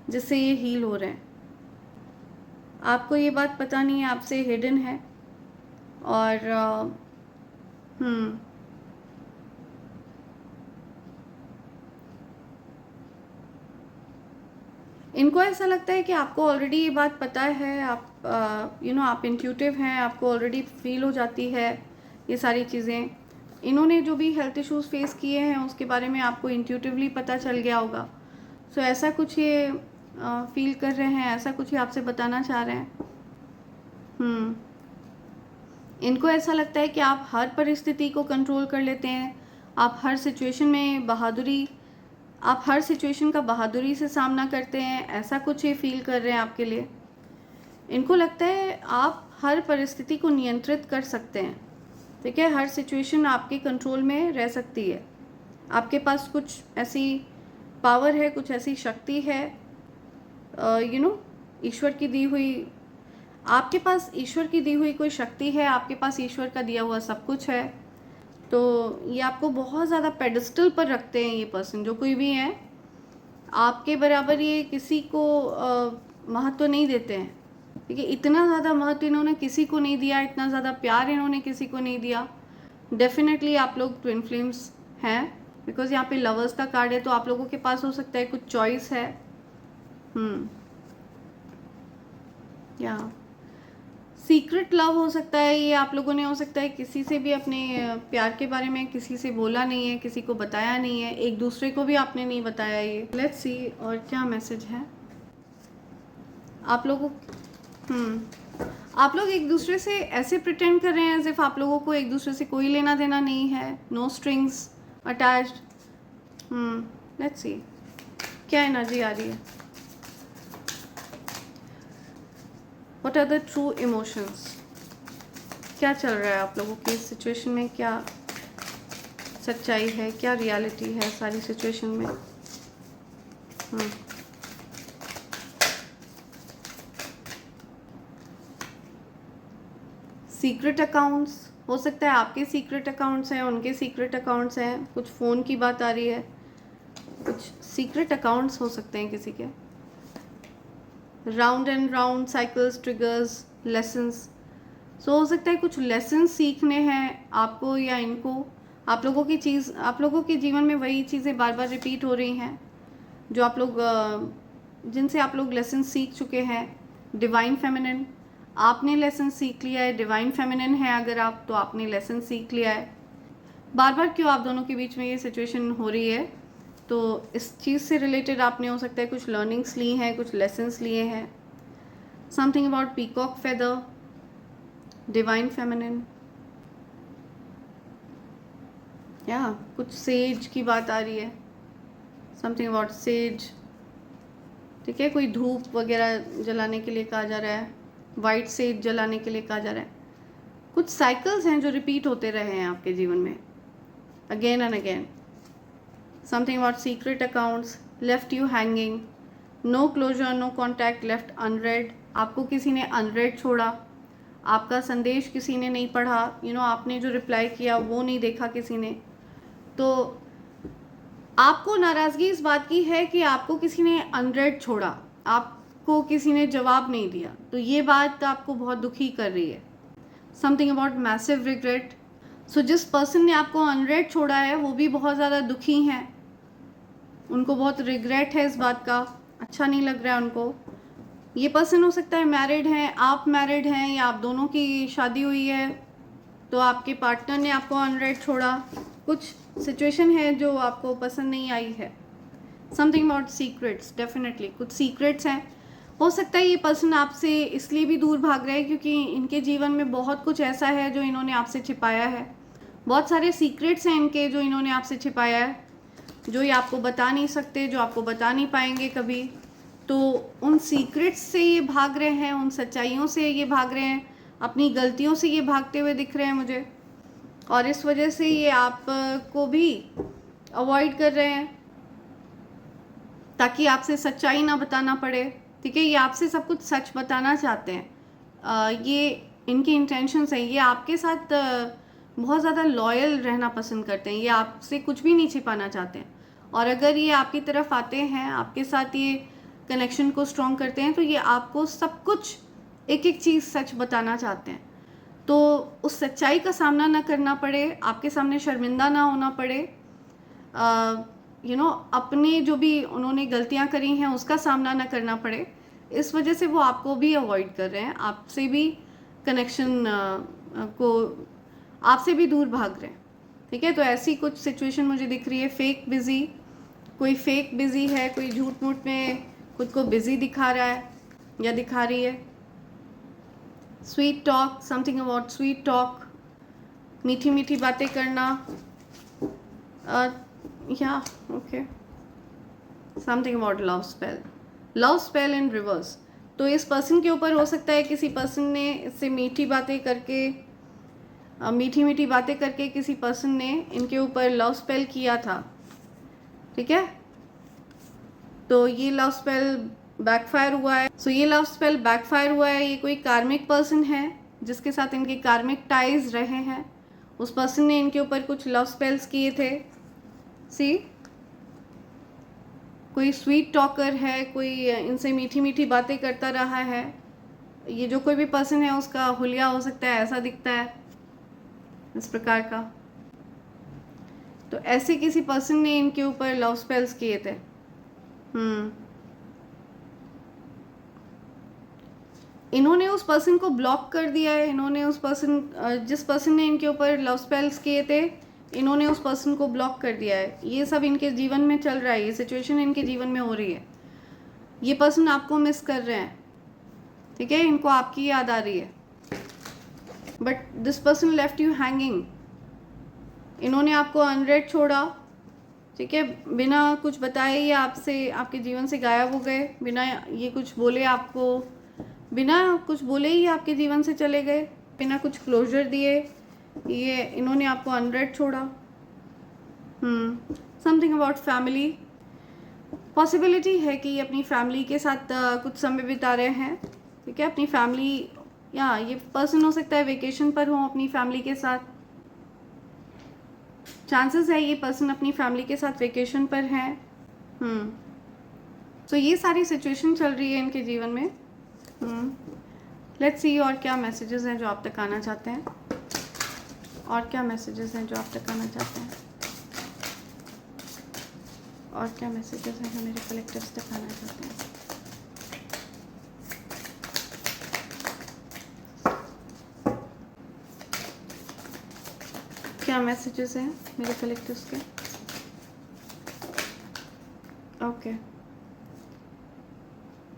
जिससे ये हील हो रहे हैं। आपको ये बात पता नहीं है, आपसे हिडन है। और इनको ऐसा लगता है कि आपको ऑलरेडी ये बात पता है, आप आप इंट्यूटिव हैं, आपको ऑलरेडी फील हो जाती है ये सारी चीज़ें। इन्होंने जो भी हेल्थ इश्यूज़ फेस किए हैं उसके बारे में आपको इंट्यूटिवली पता चल गया होगा। सो ऐसा कुछ ये फील कर रहे हैं, ऐसा कुछ ही आपसे बताना चाह रहे हैं। इनको ऐसा लगता है कि आप हर परिस्थिति को कंट्रोल कर लेते हैं, आप हर सिचुएशन में आप हर सिचुएशन का बहादुरी से सामना करते हैं, ऐसा कुछ ये फील कर रहे हैं आपके लिए। इनको लगता है आप हर परिस्थिति को नियंत्रित कर सकते हैं, ठीक है। हर सिचुएशन आपके कंट्रोल में रह सकती है। आपके पास कुछ ऐसी पावर है, कुछ ऐसी शक्ति है, ईश्वर की दी हुई, आपके पास ईश्वर की दी हुई कोई शक्ति है, आपके पास ईश्वर का दिया हुआ सब कुछ है। तो ये आपको बहुत ज़्यादा पेडिस्टल पर रखते हैं। ये पर्सन जो कोई भी हैं, आपके बराबर ये किसी को महत्व नहीं देते हैं, ठीक है। इतना ज़्यादा महत्व इन्होंने किसी को नहीं दिया, इतना ज़्यादा प्यार इन्होंने किसी को नहीं दिया। डेफिनेटली आप लोग ट्विन फ्लेम्स हैं, बिकॉज यहाँ पे लवर्स का कार्ड है, तो आप लोगों के पास हो सकता है कुछ चॉइस है। या सीक्रेट लव हो सकता है ये आप लोगों ने, हो सकता है किसी से भी अपने प्यार के बारे में किसी से बोला नहीं है, किसी को बताया नहीं है, एक दूसरे को भी आपने नहीं बताया ये। लेट्स सी और क्या मैसेज है आप लोगों। आप लोग एक दूसरे से ऐसे प्रिटेंड कर रहे हैं एज इफ आप लोगों को एक दूसरे से कोई लेना देना नहीं है, no strings attached. Let's see क्या एनर्जी आ रही है। What are the true emotions? क्या चल रहा है आप लोगों की इस सिचुएशन में, क्या सच्चाई है, क्या रियलिटी है सारी सिचुएशन में। सीक्रेट अकाउंट्स हो सकता है, आपके सीक्रेट अकाउंट्स हैं, उनके सीक्रेट अकाउंट्स हैं, कुछ फ़ोन की बात आ रही है, कुछ सीक्रेट अकाउंट्स हो सकते हैं किसी के। Round and round cycles, triggers, lessons. So हो सकता है कुछ लेसन्स सीखने हैं आपको या इनको। आप लोगों के जीवन में वही चीज़ें बार बार रिपीट हो रही हैं जो आप लोग जिनसे आप लोग लेसन सीख चुके हैं। डिवाइन फेमिनिन, आपने लेसन सीख लिया है। डिवाइन फेमिनिन है अगर आप, तो आपने लेसन सीख लिया है। बार बार क्यों आप दोनों के बीच में ये सिचुएशन हो रही है, तो इस चीज़ से रिलेटेड आपने हो सकता है कुछ लर्निंग्स ली हैं, कुछ लेसन्स लिए हैं। Something about peacock feather, divine feminine, या कुछ सेज की बात आ रही है। समथिंग अबाउट सेज, ठीक है। कोई धूप वगैरह जलाने के लिए कहा जा रहा है, वाइट सेज जलाने के लिए कहा जा रहा है। कुछ साइकिल्स हैं जो रिपीट होते रहे हैं आपके जीवन में again and again. Something about secret accounts, left you hanging, no closure, no contact, left unread. आपको किसी ने अनरेड छोड़ा, आपका संदेश किसी ने नहीं पढ़ा, आपने जो रिप्लाई किया वो नहीं देखा किसी ने। तो आपको नाराज़गी इस बात की है कि आपको किसी ने अनरेड छोड़ा, आपको किसी ने जवाब नहीं दिया, तो ये बात आपको बहुत दुखी कर रही है। Something about massive regret. So जिस पर्सन ने आपको अनरेड छोड़ा है वो भी बहुत ज़्यादा दुखी हैं, उनको बहुत रिग्रेट है इस बात का, अच्छा नहीं लग रहा है उनको। ये पर्सन हो सकता है मैरिड हैं, आप मैरिड हैं, या आप दोनों की शादी हुई है, तो आपके पार्टनर ने आपको अनरेड छोड़ा। कुछ सिचुएशन है जो आपको पसंद नहीं आई है। समथिंग अबाउट सीक्रेट्स, डेफिनेटली कुछ सीक्रेट्स हैं। हो सकता है ये पर्सन आपसे इसलिए भी दूर भाग रहे हैं क्योंकि इनके जीवन में बहुत कुछ ऐसा है जो इन्होंने आपसे छिपाया है। बहुत सारे सीक्रेट्स हैं इनके जो इन्होंने आपसे छिपाया है, जो ये आपको बता नहीं सकते, जो आपको बता नहीं पाएंगे कभी। तो उन सीक्रेट्स से ये भाग रहे हैं, उन सच्चाइयों से ये भाग रहे हैं, अपनी गलतियों से ये भागते हुए दिख रहे हैं मुझे, और इस वजह से ये आप को भी अवॉइड कर रहे हैं ताकि आपसे सच्चाई ना बताना पड़े। ठीक है, ये आपसे सब कुछ सच बताना चाहते हैं। ये इनकी इंटेंशंस हैं, ये आपके साथ बहुत ज़्यादा लॉयल रहना पसंद करते हैं, ये आपसे कुछ भी नहीं छिपाना चाहते हैं। और अगर ये आपकी तरफ आते हैं, आपके साथ ये कनेक्शन को स्ट्रॉन्ग करते हैं, तो ये आपको सब कुछ एक एक चीज़ सच बताना चाहते हैं। तो उस सच्चाई का सामना ना करना पड़े, आपके सामने शर्मिंदा ना होना पड़े, अपने जो भी उन्होंने गलतियां करी हैं उसका सामना ना करना पड़े, इस वजह से वो आपको भी अवॉइड कर रहे हैं, आपसे भी कनेक्शन को आपसे भी दूर भाग रहे हैं। ठीक है, तो ऐसी कुछ सिचुएशन मुझे दिख रही है। फेक बिजी, कोई फेक बिजी है, कोई झूठ मूठ में खुद को बिजी दिखा रहा है या दिखा रही है। Sweet talk, something about sweet talk, मीठी मीठी बातें करना, या okay, something about love spell in reverse. तो इस पर्सन के ऊपर हो सकता है किसी पर्सन ने इससे मीठी मीठी बातें करके किसी पर्सन ने इनके ऊपर लव स्पेल किया था। ठीक है, तो ये लव स्पेल बैकफायर हुआ है। सो ये लव स्पेल बैकफायर हुआ है। ये कोई कार्मिक पर्सन है जिसके साथ इनके कार्मिक टाइज रहे हैं, उस पर्सन ने इनके ऊपर कुछ लव स्पेल्स किए थे। सी, कोई स्वीट टॉकर है, कोई इनसे मीठी मीठी बातें करता रहा है। ये जो कोई भी पर्सन है उसका हुलिया हो सकता है, ऐसा दिखता है इस प्रकार का। तो ऐसे किसी पर्सन ने इनके ऊपर लव स्पेल्स किए थे। इन्होंने उस पर्सन को ब्लॉक कर दिया है। इन्होंने उस पर्सन, जिस पर्सन ने इनके ऊपर लव स्पेल्स किए थे, इन्होंने उस पर्सन को ब्लॉक कर दिया है। ये सब इनके जीवन में चल रहा है, ये सिचुएशन इनके जीवन में हो रही है। ये पर्सन आपको मिस कर रहे हैं। ठीक है, इनको आपकी याद आ रही है, but this person left you hanging. इन्होंने आपको अनरेड छोड़ा। ठीक है, बिना कुछ बताए ये आपसे, आपके जीवन से गायब हो गए, बिना ये कुछ बोले आपको, बिना कुछ बोले ही आपके जीवन से चले गए, बिना कुछ क्लोजर दिए। ये इन्होंने आपको अनरेड छोड़ा। समथिंग अबाउट फैमिली, पॉसिबिलिटी है कि ये अपनी फैमिली के साथ कुछ समय बिता रहे हैं। ठीक है, अपनी फैमिली, या ये पर्सन हो सकता है वेकेशन पर हो अपनी फैमिली के साथ। चांसेस है ये पर्सन अपनी फैमिली के साथ वेकेशन पर है। तो ये सारी सिचुएशन चल रही है इनके जीवन में। लेट्स सी और क्या मैसेजेस हैं जो आप तक आना चाहते हैं, और क्या मैसेजेस हैं जो आप तक आना चाहते हैं, और क्या मैसेजेस हैं जो मेरे कलेक्टिव्स तक आना चाहते हैं। क्या मैसेजेस हैं मेरे कलेक्टिव्स के?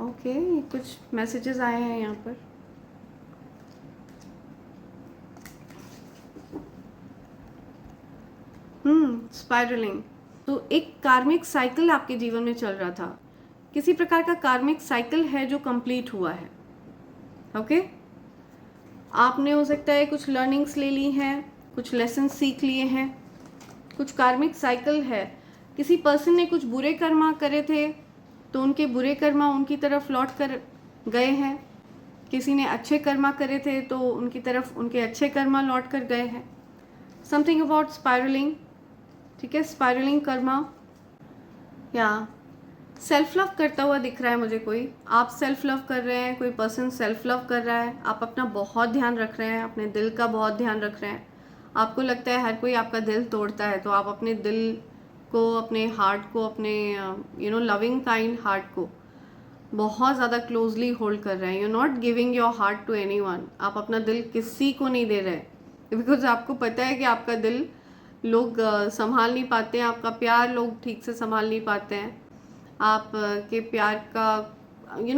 ओके, कुछ मैसेजेस आए हैं यहाँ पर। स्पाइरलिंग, तो एक कार्मिक साइकिल आपके जीवन में चल रहा था। किसी प्रकार का कार्मिक साइकिल है जो कंप्लीट हुआ है। ओके, आपने हो सकता है कुछ लर्निंग्स ले ली हैं, कुछ लेसन सीख लिए हैं, कुछ कार्मिक साइकिल है। किसी पर्सन ने कुछ बुरे कर्मा करे थे तो उनके बुरे कर्मा उनकी तरफ लौट कर गए हैं। किसी ने अच्छे कर्मा करे थे तो उनकी तरफ उनके अच्छे कर्मा लौट कर गए हैं। Something about spiralling. ठीक है, स्पाइरलिंग कर्मा, या सेल्फ लव करता हुआ दिख रहा है मुझे। कोई आप सेल्फ लव कर रहे हैं, कोई पर्सन सेल्फ लव कर रहा है। आप अपना बहुत ध्यान रख रहे हैं, अपने दिल का बहुत ध्यान रख रहे हैं। आपको लगता है हर कोई आपका दिल तोड़ता है, तो आप अपने दिल को, अपने हार्ट को, अपने लविंग काइंड हार्ट को बहुत ज़्यादा क्लोजली होल्ड कर रहे हैं। You not giving your heart to anyone. आप अपना दिल किसी को नहीं दे रहे, बिकॉज आपको पता है कि आपका दिल लोग संभाल नहीं पाते हैं, आपका प्यार लोग ठीक से संभाल नहीं पाते हैं। आप के प्यार का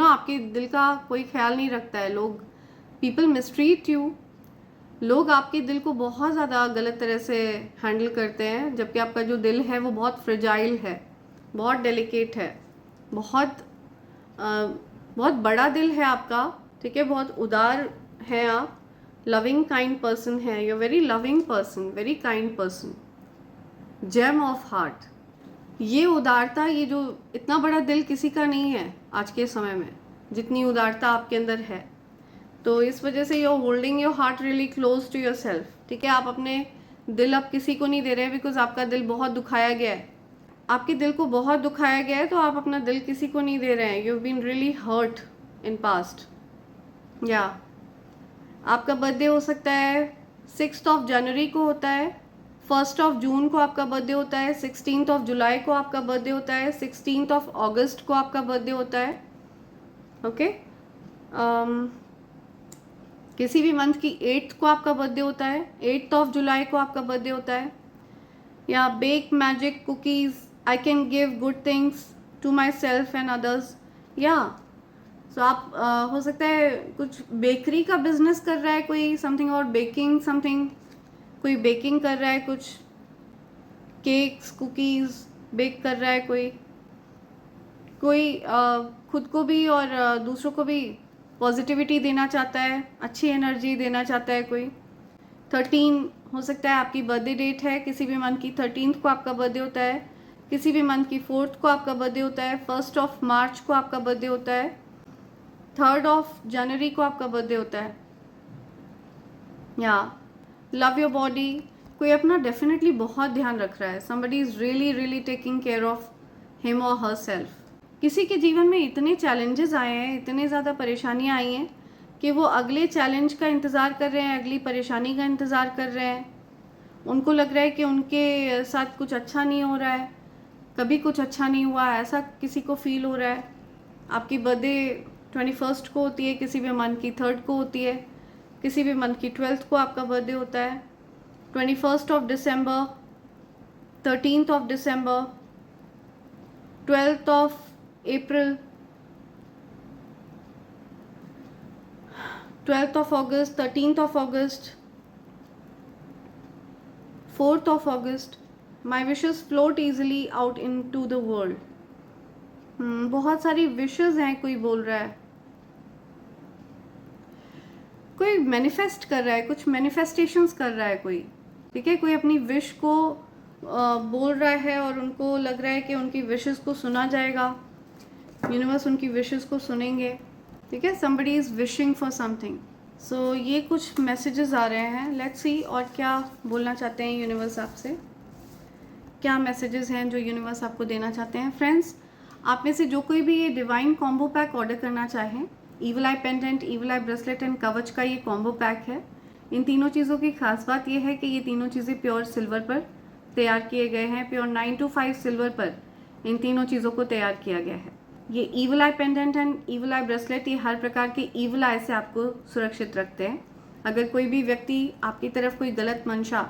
आपके दिल का कोई ख्याल नहीं रखता है। लोग, पीपल मिसट्रीट यू। लोग आपके दिल को बहुत ज़्यादा गलत तरह से हैंडल करते हैं, जबकि आपका जो दिल है वो बहुत फ्रेजाइल है, बहुत डेलिकेट है, बहुत बहुत बड़ा दिल है आपका, ठीक है, बहुत उदार है आप, लविंग काइंड पर्सन है, you very loving person, very kind person, gem of heart. ये उदारता, ये जो इतना बड़ा दिल किसी का नहीं है आज के समय में, जितनी उदारता आपके अंदर है। तो इस वजह से you are holding your heart really close to yourself, ठीक है। आप अपने दिल अब किसी को नहीं दे रहे, बिकॉज आपका दिल बहुत दुखाया गया है, आपके दिल को बहुत दुखाया गया है, तो आप अपना दिल किसी को नहीं दे रहे हैं। You been really hurt in past. या आपका बर्थडे हो सकता है 6 जनवरी को होता है, 1 जून को आपका बर्थडे होता है, 16 जुलाई को आपका बर्थडे होता है, 16 अगस्त को आपका बर्थडे होता है, ओके। किसी भी मंथ की 8 को आपका बर्थडे होता है, 8 जुलाई को आपका बर्थडे होता है। या bake magic cookies, I can give good things to myself and others. या सो आप हो सकता है कुछ बेकरी का बिजनेस कर रहा है कोई, समथिंग और बेकिंग समथिंग, कोई बेकिंग कर रहा है, कुछ केक्स कुकीज़ बेक कर रहा है कोई, खुद को भी और दूसरों को भी पॉजिटिविटी देना चाहता है, अच्छी एनर्जी देना चाहता है कोई। 13 हो सकता है आपकी बर्थडे डेट है, किसी भी मंथ की 13 को आपका बर्थडे होता है, किसी भी मंथ की 4 को आपका बर्थडे होता है, 1 मार्च को आपका बर्थडे होता है, 3 जनवरी को आपका बर्थडे होता है। या लव योर बॉडी, कोई अपना डेफिनेटली बहुत ध्यान रख रहा है, somebody is really really taking care of him और हर सेल्फ। किसी के जीवन में इतने चैलेंजेस आए हैं, इतने ज़्यादा परेशानियां आई हैं कि वो अगले चैलेंज का इंतज़ार कर रहे हैं, अगली परेशानी का इंतज़ार कर रहे हैं। उनको लग रहा है कि उनके साथ कुछ अच्छा नहीं हो रहा है, कभी कुछ अच्छा नहीं हुआ, ऐसा किसी को फील हो रहा है। आपकी बर्थडे 21 को होती है, किसी भी मंथ की 3 को होती है, किसी भी मंथ की 12 को आपका बर्थडे होता है, 21 दिसंबर, 13 दिसंबर, 12 अप्रैल, 12 अगस्त, 13 अगस्त, 4 अगस्त। My wishes float easily out into the world. बहुत सारी विशेज़ हैं, कोई बोल रहा है, कोई मैनिफेस्ट कर रहा है, कुछ मैनिफेस्टेशंस कर रहा है कोई, ठीक है। कोई अपनी विश को बोल रहा है और उनको लग रहा है कि उनकी विशेस को सुना जाएगा, यूनिवर्स उनकी विशेस को सुनेंगे, ठीक है। somebody is wishing for something. So ये कुछ मैसेजेस आ रहे हैं, लेट्स सी और क्या बोलना चाहते हैं यूनिवर्स आपसे, क्या मैसेजेस हैं जो यूनिवर्स आपको देना चाहते हैं। फ्रेंड्स, आप में से जो कोई भी ये डिवाइन कॉम्बो पैक ऑर्डर करना चाहें, evil I pendant, evil I bracelet and कवच का ये कॉम्बो पैक है। इन तीनों चीज़ों की खास बात यह है कि ये तीनों चीज़ें प्योर सिल्वर पर तैयार किए गए हैं, प्योर 925 सिल्वर पर इन तीनों चीज़ों को तैयार किया गया है। ये evil I pendant and evil I bracelet, ये हर प्रकार के ईविल आई से आपको सुरक्षित रखते हैं। अगर कोई भी व्यक्ति आपकी तरफ कोई गलत मंशा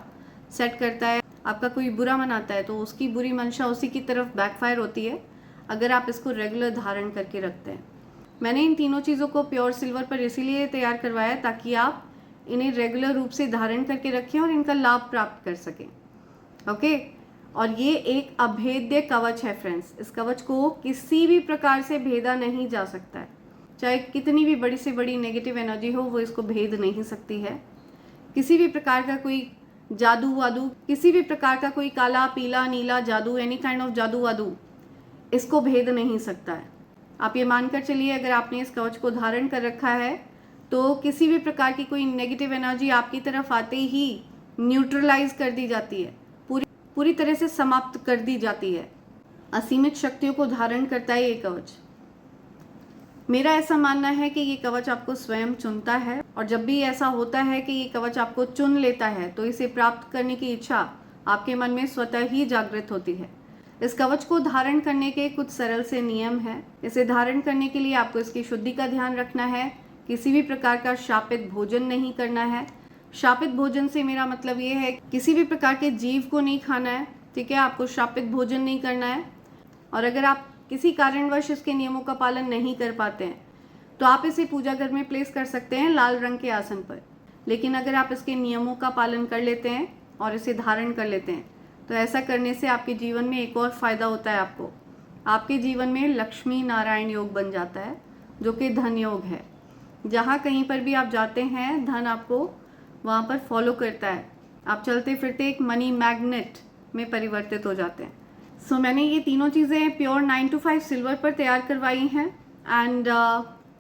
सेट करता है, आपका कोई बुरा मनाता है, तो उसकी बुरी मंशा उसी की तरफ बैकफायर होती है अगर आप इसको रेगुलर धारण करके रखते हैं। मैंने इन तीनों चीज़ों को प्योर सिल्वर पर इसीलिए तैयार करवाया ताकि आप इन्हें रेगुलर रूप से धारण करके रखें और इनका लाभ प्राप्त कर सकें, ओके। और ये एक अभेद्य कवच है फ्रेंड्स, इस कवच को किसी भी प्रकार से भेदा नहीं जा सकता है, चाहे कितनी भी बड़ी से बड़ी नेगेटिव एनर्जी हो, वो इसको भेद नहीं सकती है। किसी भी प्रकार का कोई जादू वादू, किसी भी प्रकार का कोई काला पीला नीला जादू, एनी काइंड ऑफ जादू वादू इसको भेद नहीं सकता है। आप ये मानकर चलिए, अगर आपने इस कवच को धारण कर रखा है तो किसी भी प्रकार की कोई नेगेटिव एनर्जी आपकी तरफ आते ही न्यूट्रलाइज कर दी जाती है, पूरी तरह से समाप्त कर दी जाती है। असीमित शक्तियों को धारण करता है ये कवच। मेरा ऐसा मानना है कि ये कवच आपको स्वयं चुनता है, और जब भी ऐसा होता है कि ये कवच आपको चुन लेता है तो इसे प्राप्त करने की इच्छा आपके मन में स्वतः ही जागृत होती है। इस कवच को धारण करने के कुछ सरल से नियम हैं। इसे धारण करने के लिए आपको इसकी शुद्धि का ध्यान रखना है, किसी भी प्रकार का शापित भोजन नहीं करना है। शापित भोजन से मेरा मतलब ये है किसी भी प्रकार के जीव को नहीं खाना है, ठीक है, आपको शापित भोजन नहीं करना है। और अगर आप किसी कारणवश इसके नियमों का पालन नहीं कर पाते हैं तो आप इसे पूजा घर में प्लेस कर सकते हैं लाल रंग के आसन पर। लेकिन अगर आप इसके नियमों का पालन कर लेते हैं और इसे धारण कर लेते हैं तो ऐसा करने से आपके जीवन में एक और फ़ायदा होता है आपको, आपके जीवन में लक्ष्मी नारायण योग बन जाता है, जो कि धन योग है। जहाँ कहीं पर भी आप जाते हैं, धन आपको वहाँ पर फॉलो करता है। आप चलते फिरते एक मनी मैग्नेट में परिवर्तित हो जाते हैं। सो मैंने ये तीनों चीज़ें प्योर 925 सिल्वर पर तैयार करवाई हैं। एंड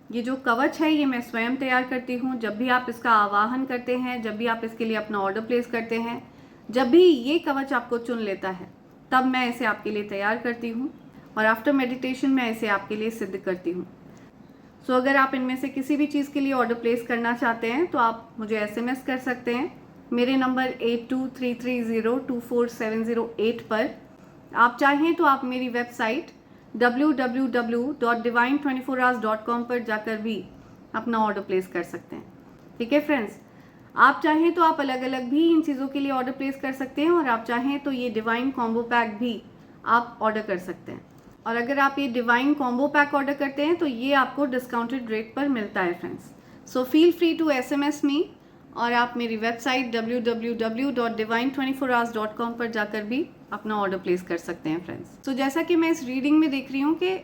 ये जो कवच है ये मैं स्वयं तैयार करती हूँ। जब भी आप इसका आवाहन करते हैं, जब भी आप इसके लिए अपना ऑर्डर प्लेस करते हैं, जब भी ये कवच आपको चुन लेता है, तब मैं इसे आपके लिए तैयार करती हूँ और आफ्टर मेडिटेशन मैं इसे आपके लिए सिद्ध करती हूँ। सो अगर आप इनमें से किसी भी चीज़ के लिए ऑर्डर प्लेस करना चाहते हैं तो आप मुझे SMS कर सकते हैं मेरे नंबर 8233024708 पर। आप चाहें तो आप मेरी वेबसाइट www.divine24hours.com पर जाकर भी अपना ऑर्डर प्लेस कर सकते हैं। ठीक है फ्रेंड्स, आप चाहें तो आप अलग अलग भी इन चीज़ों के लिए ऑर्डर प्लेस कर सकते हैं और आप चाहें तो ये डिवाइन कॉम्बो पैक भी आप ऑर्डर कर सकते हैं। और अगर आप ये डिवाइन कॉम्बो पैक ऑर्डर करते हैं तो ये आपको डिस्काउंटेड रेट पर मिलता है friends. So feel free to SMS me, और आप मेरी वेबसाइट www.divine24hours.com पर जाकर भी अपना ऑर्डर प्लेस कर सकते हैं फ्रेंड्स। तो जैसा कि मैं इस रीडिंग में देख रही हूँ कि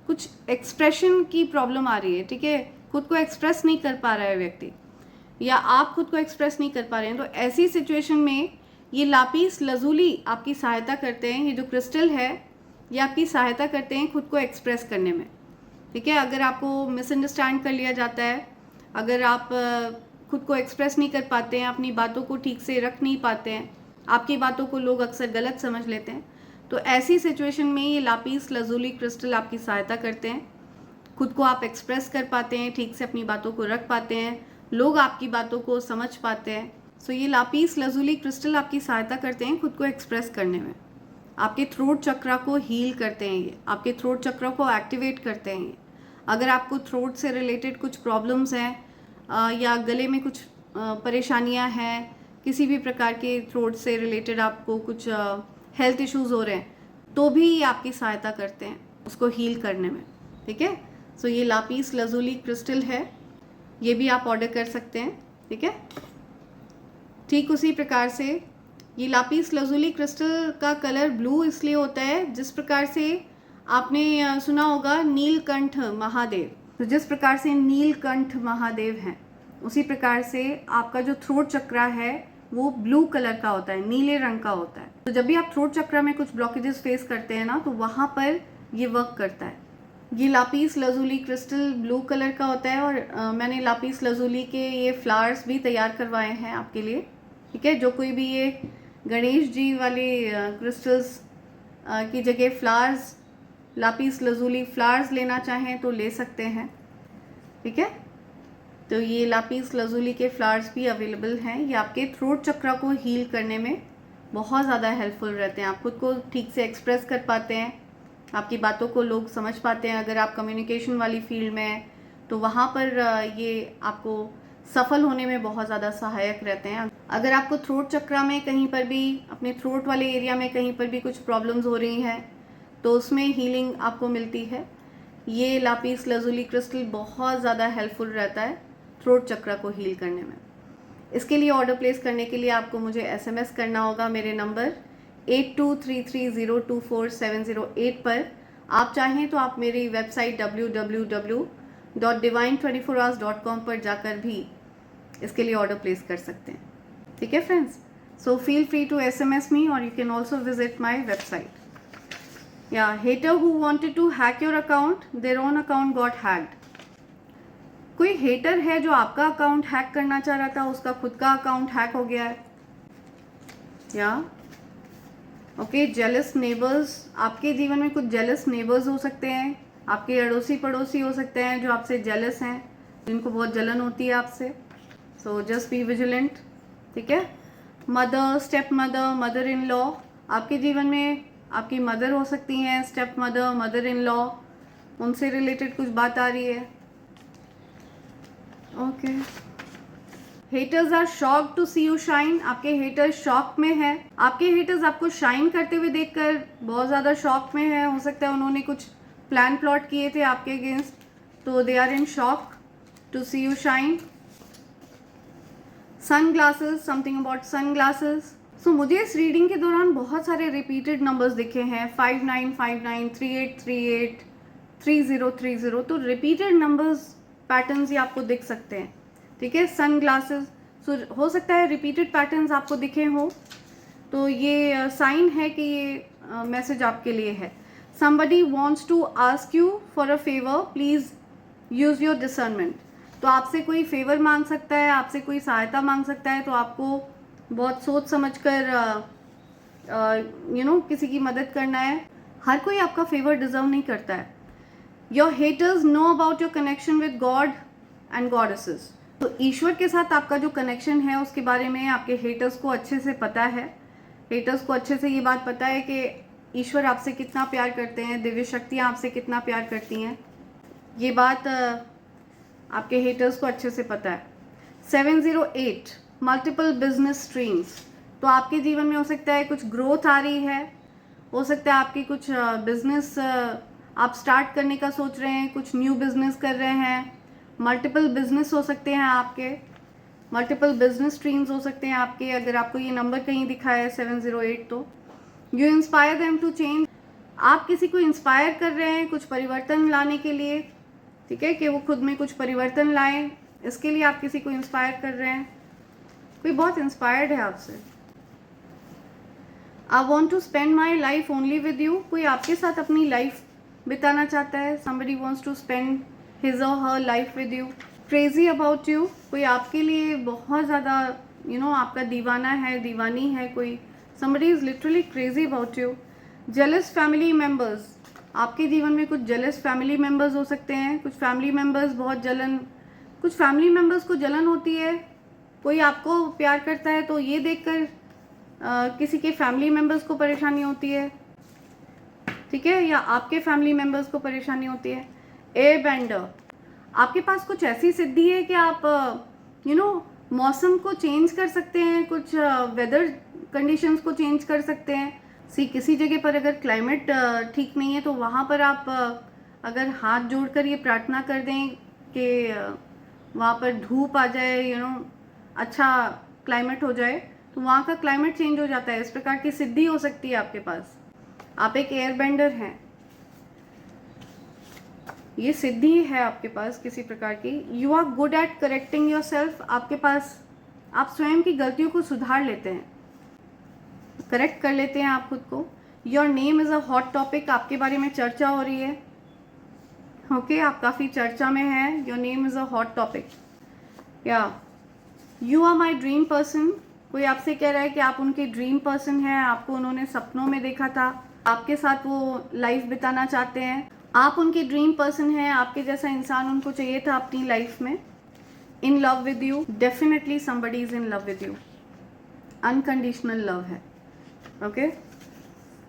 कुछ एक्सप्रेशन की प्रॉब्लम आ रही है, ठीक है, खुद को एक्सप्रेस नहीं कर पा रहा है व्यक्ति, या आप खुद को एक्सप्रेस नहीं कर पा रहे हैं, तो ऐसी सिचुएशन में ये लापिस लजूली आपकी सहायता करते हैं। ये जो क्रिस्टल है ये आपकी सहायता करते हैं खुद को एक्सप्रेस करने में। ठीक है, अगर आपको मिसअंडरस्टैंड कर लिया जाता है, अगर आप खुद को एक्सप्रेस नहीं कर पाते हैं, अपनी बातों को ठीक से रख नहीं पाते हैं, आपकी बातों को लोग अक्सर गलत समझ लेते हैं, तो ऐसी सिचुएशन में ये लापिस लजूली क्रिस्टल आपकी सहायता करते हैं। खुद को आप एक्सप्रेस कर पाते हैं, ठीक से अपनी बातों को रख पाते हैं, लोग आपकी बातों को समझ पाते हैं। सो ये लापिस लजूली क्रिस्टल आपकी सहायता करते हैं खुद को एक्सप्रेस करने में। आपके थ्रोट चक्रा को हील करते हैं, ये आपके थ्रोट चक्रा को एक्टिवेट करते हैं। ये अगर आपको थ्रोट से रिलेटेड कुछ प्रॉब्लम्स हैं या गले में कुछ परेशानियां हैं, किसी भी प्रकार के थ्रोट से रिलेटेड आपको कुछ हेल्थ इश्यूज हो रहे हैं, तो भी ये आपकी सहायता करते हैं उसको हील करने में। ठीक है, सो ये लापिस लजूली क्रिस्टल है, ये भी आप ऑर्डर कर सकते हैं। ठीक है, ठीक उसी प्रकार से ये लापिस लजूली क्रिस्टल का कलर ब्लू इसलिए होता है, जिस प्रकार से आपने सुना होगा नीलकंठ महादेव, तो जिस प्रकार से नीलकंठ महादेव हैं, उसी प्रकार से आपका जो थ्रोट चक्रा है वो ब्लू कलर का होता है, नीले रंग का होता है। तो जब भी आप थ्रोट चक्रा में कुछ ब्लॉकेजेस फेस करते हैं ना, तो वहाँ पर ये वर्क करता है। ये lapis lazuli crystal blue colour का होता है और मैंने लापिस लजूली के ये फ्लावर्स भी तैयार करवाए हैं आपके लिए। ठीक है, जो कोई भी ये गणेश जी वाले क्रिस्टल्स की जगह फ्लावर्स, लापिस लजूली फ्लावर्स लेना चाहें तो ले सकते हैं। ठीक है, तो ये लापिस लजूली के फ्लावर्स भी अवेलेबल हैं। ये आपके थ्रोट चक्रा को हील करने में बहुत ज़्यादा हेल्पफुल रहते हैं। आप खुद को ठीक से एक्सप्रेस कर पाते हैं, आपकी बातों को लोग समझ पाते हैं। अगर आप कम्युनिकेशन वाली फील्ड में हैं तो वहाँ पर ये आपको सफल होने में बहुत ज़्यादा सहायक रहते हैं। अगर आपको थ्रोट चक्रा में कहीं पर भी, अपने थ्रोट वाले एरिया में कहीं पर भी कुछ प्रॉब्लम्स हो रही हैं, तो उसमें हीलिंग आपको मिलती है। ये लापिस लजूली क्रिस्टल बहुत ज़्यादा हेल्पफुल रहता है थ्रोट चक्रा को हील करने में। इसके लिए ऑर्डर प्लेस करने के लिए आपको मुझे SMS करना होगा मेरे नंबर 8233024708 पर। आप चाहें तो आप मेरी वेबसाइट www.divine24hours.com पर जाकर भी इसके लिए ऑर्डर प्लेस कर सकते हैं। ठीक है friends, so feel free to SMS me और you can also visit my website. या hater who wanted to hack your account, their own account got hacked. कोई हेटर है जो आपका अकाउंट हैक करना चाह रहा था, उसका खुद का अकाउंट हैक हो गया है। या ओके, जेलस नेबर्स, आपके जीवन में कुछ जेलस नेबर्स हो सकते हैं, आपके अड़ोसी पड़ोसी हो सकते हैं जो आपसे जेलस हैं, जिनको बहुत जलन होती है आपसे। So just be vigilant. ठीक है, mother, step mother, mother in law, आपके जीवन में आपकी मदर हो सकती हैं, step mother, mother in law, उनसे रिलेटेड कुछ बात आ रही है। Okay, haters are shocked to see you shine, आपके हेटर्स शॉक में है। आपके हेटर्स आपको शाइन करते हुए देखकर बहुत ज़्यादा शॉक में है। हो सकता है उन्होंने कुछ प्लान प्लॉट किए थे आपके अगेंस्ट, तो they are in shock to see you shine. Sunglasses, something about sunglasses, so मुझे इस रीडिंग के दौरान बहुत सारे रिपीटेड नंबर्स दिखे हैं, 5959, 3838, 3030। तो रिपीटेड नंबर्स पैटर्न्स ये आपको दिख सकते हैं, ठीक है। सन ग्लासेस, सो हो सकता है रिपीटेड पैटर्न्स आपको दिखे हो, तो ये साइन है कि ये मैसेज आपके लिए है। somebody wants to ask you for a favor, please use your discernment। तो आपसे कोई फेवर मांग सकता है, आपसे कोई सहायता मांग सकता है, तो आपको बहुत सोच समझ कर किसी की मदद करना है। हर कोई आपका फेवर डिजर्व नहीं करता है। Your haters know about your connection with God and goddesses. तो ईश्वर के साथ आपका जो कनेक्शन है उसके बारे में आपके हेटर्स को अच्छे से पता है। हेटर्स को अच्छे से ये बात पता है कि ईश्वर आपसे कितना प्यार करते हैं, दिव्य शक्तियाँ आपसे कितना प्यार करती हैं, ये बात आपके हेटर्स को अच्छे से पता है। 708 मल्टीपल बिजनेस स्ट्रीम्स। तो आपके जीवन में हो सकता है कुछ ग्रोथ आ रही है, हो सकता है आपकी कुछ बिजनेस आप स्टार्ट करने का सोच रहे हैं, कुछ न्यू बिजनेस कर रहे हैं। मल्टीपल बिजनेस हो सकते हैं आपके, मल्टीपल बिजनेस स्ट्रीम्स हो सकते हैं आपके। अगर आपको ये नंबर कहीं दिखा है 708, तो you inspire them to change. आप किसी को इंस्पायर कर रहे हैं कुछ परिवर्तन लाने के लिए, ठीक है, कि वो खुद में कुछ परिवर्तन लाएं, इसके लिए आप किसी को इंस्पायर कर रहे हैं। कोई बहुत इंस्पायर्ड है आपसे। I want to spend my life only with you. कोई आपके साथ अपनी लाइफ बिताना चाहता है। somebody wants to spend his or her life with you। crazy about you। कोई आपके लिए बहुत ज़्यादा आपका दीवाना है, दीवानी है कोई। somebody is literally crazy about you। jealous family members। आपके जीवन में कुछ jealous family members हो सकते हैं। कुछ family members बहुत कुछ family members को जलन होती है। कोई आपको प्यार करता है तो ये देखकर किसी के फैमिली मेम्बर्स को परेशानी होती है, ठीक है, या आपके फैमिली मेम्बर्स को परेशानी होती है। Air bender. आपके पास कुछ ऐसी सिद्धि है कि आप मौसम को चेंज कर सकते हैं, कुछ वेदर कंडीशंस को चेंज कर सकते हैं। किसी जगह पर अगर क्लाइमेट ठीक नहीं है तो वहाँ पर आप अगर हाथ जोड़कर ये प्रार्थना कर दें कि वहाँ पर धूप आ जाए, अच्छा क्लाइमेट हो जाए, तो वहाँ का क्लाइमेट चेंज हो जाता है। इस प्रकार की सिद्धि हो सकती है आपके पास। आप एक एयर बेंडर हैं, ये सिद्धि है आपके पास किसी प्रकार की। You are good at correcting yourself. आपके पास आप स्वयं की गलतियों को सुधार लेते हैं, करेक्ट कर लेते हैं आप खुद को। Your name is a hot topic. आपके बारे में चर्चा हो रही है, ओके, आप काफ़ी चर्चा में हैं। Your name is a hot topic. या you are my dream person. कोई आपसे कह रहा है कि आप उनके ड्रीम पर्सन हैं, आपको उन्होंने सपनों में देखा था, आपके साथ वो लाइफ बिताना चाहते हैं, आप उनके ड्रीम पर्सन हैं, आपके जैसा इंसान उनको चाहिए था अपनी लाइफ में। In love with you. Definitely somebody is in love with you. Unconditional love है, ओके,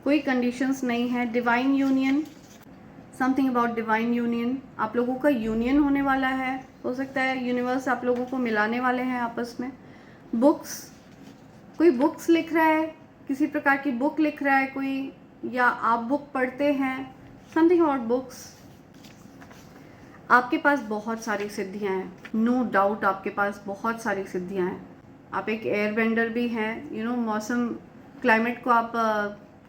कोई कंडीशंस नहीं है। Divine union. Something about divine union. आप लोगों का यूनियन होने वाला है, हो सकता है यूनिवर्स आप लोगों को मिलाने वाले हैं आपस में। बुक्स। कोई बुक्स लिख रहा है, किसी प्रकार की बुक लिख रहा है कोई, या आप बुक पढ़ते हैं। Something about books. आपके पास बहुत सारी सिद्धियां हैं, नो डाउट आपके पास बहुत सारी सिद्धियां हैं। आप एक एयर बेंडर भी हैं, मौसम क्लाइमेट को आप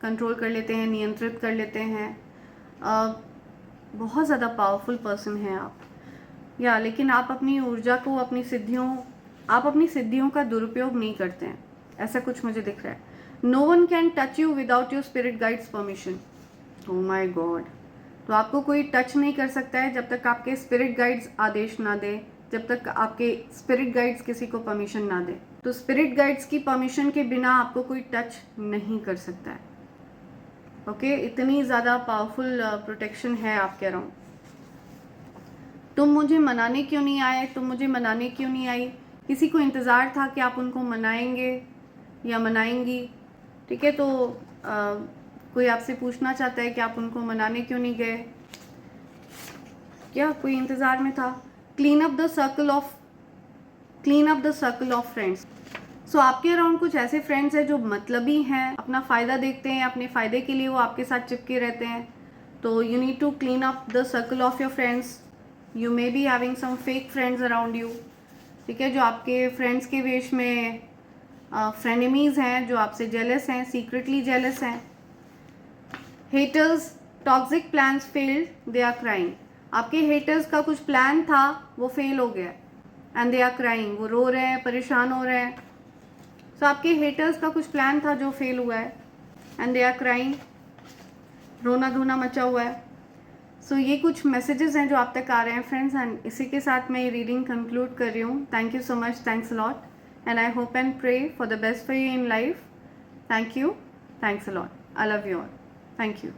कंट्रोल कर लेते हैं, नियंत्रित कर लेते हैं। बहुत ज़्यादा पावरफुल पर्सन हैं आप। या लेकिन आप अपनी ऊर्जा को, आप अपनी सिद्धियों का दुरुपयोग नहीं करते हैं, ऐसा कुछ मुझे दिख रहा है। No one can touch you without your spirit guides permission. Oh my God. तो आपको कोई टच नहीं कर सकता है जब तक आपके स्पिरिट गाइड्स आदेश ना दे, जब तक आपके स्पिरिट गाइड्स किसी को परमिशन ना दे। तो स्पिरिट गाइड्स की परमिशन के बिना आपको कोई टच नहीं कर सकता है, ओके। इतनी ज़्यादा पावरफुल प्रोटेक्शन है आपके अराउंड। तुम मुझे मनाने क्यों नहीं आए, तुम मुझे मनाने क्यों नहीं आई। किसी को इंतज़ार था कि आप उनको मनाएंगे या मनाएंगी, ठीक है। तो कोई आपसे पूछना चाहता है कि आप उनको मनाने क्यों नहीं गए, क्या कोई इंतज़ार में था। Clean up the circle of friends. So आपके अराउंड कुछ ऐसे फ्रेंड्स हैं जो मतलबी हैं, अपना फ़ायदा देखते हैं, अपने फ़ायदे के लिए वो आपके साथ चिपके रहते हैं। तो you need to clean up the circle of your friends. You may be having some fake friends around you, ठीक है, जो आपके फ्रेंड्स के वेश में फ्रेनेमीज़ हैं जो आपसे जेलस हैं, सीक्रेटली जेलस हैं। Haters, toxic plans failed, they are crying. आपके हेटर्स का कुछ प्लान था, वो फेल हो गया एंड दे आर क्राइंग, वो रो रहे हैं, परेशान हो रहे हैं। सो आपके हेटर्स का कुछ प्लान था जो फेल हुआ है एंड दे आर क्राइंग, रोना धोना मचा हुआ है। सो ये कुछ मैसेजेस हैं जो आप तक आ रहे हैं फ्रेंड्स, एंड इसी के साथ मैं ये रीडिंग कंक्लूड कर रही हूँ। Thank you so much, thanks a lot, and I hope and pray for the best for you in life. Thank you, thanks a lot, I love you all, thank you.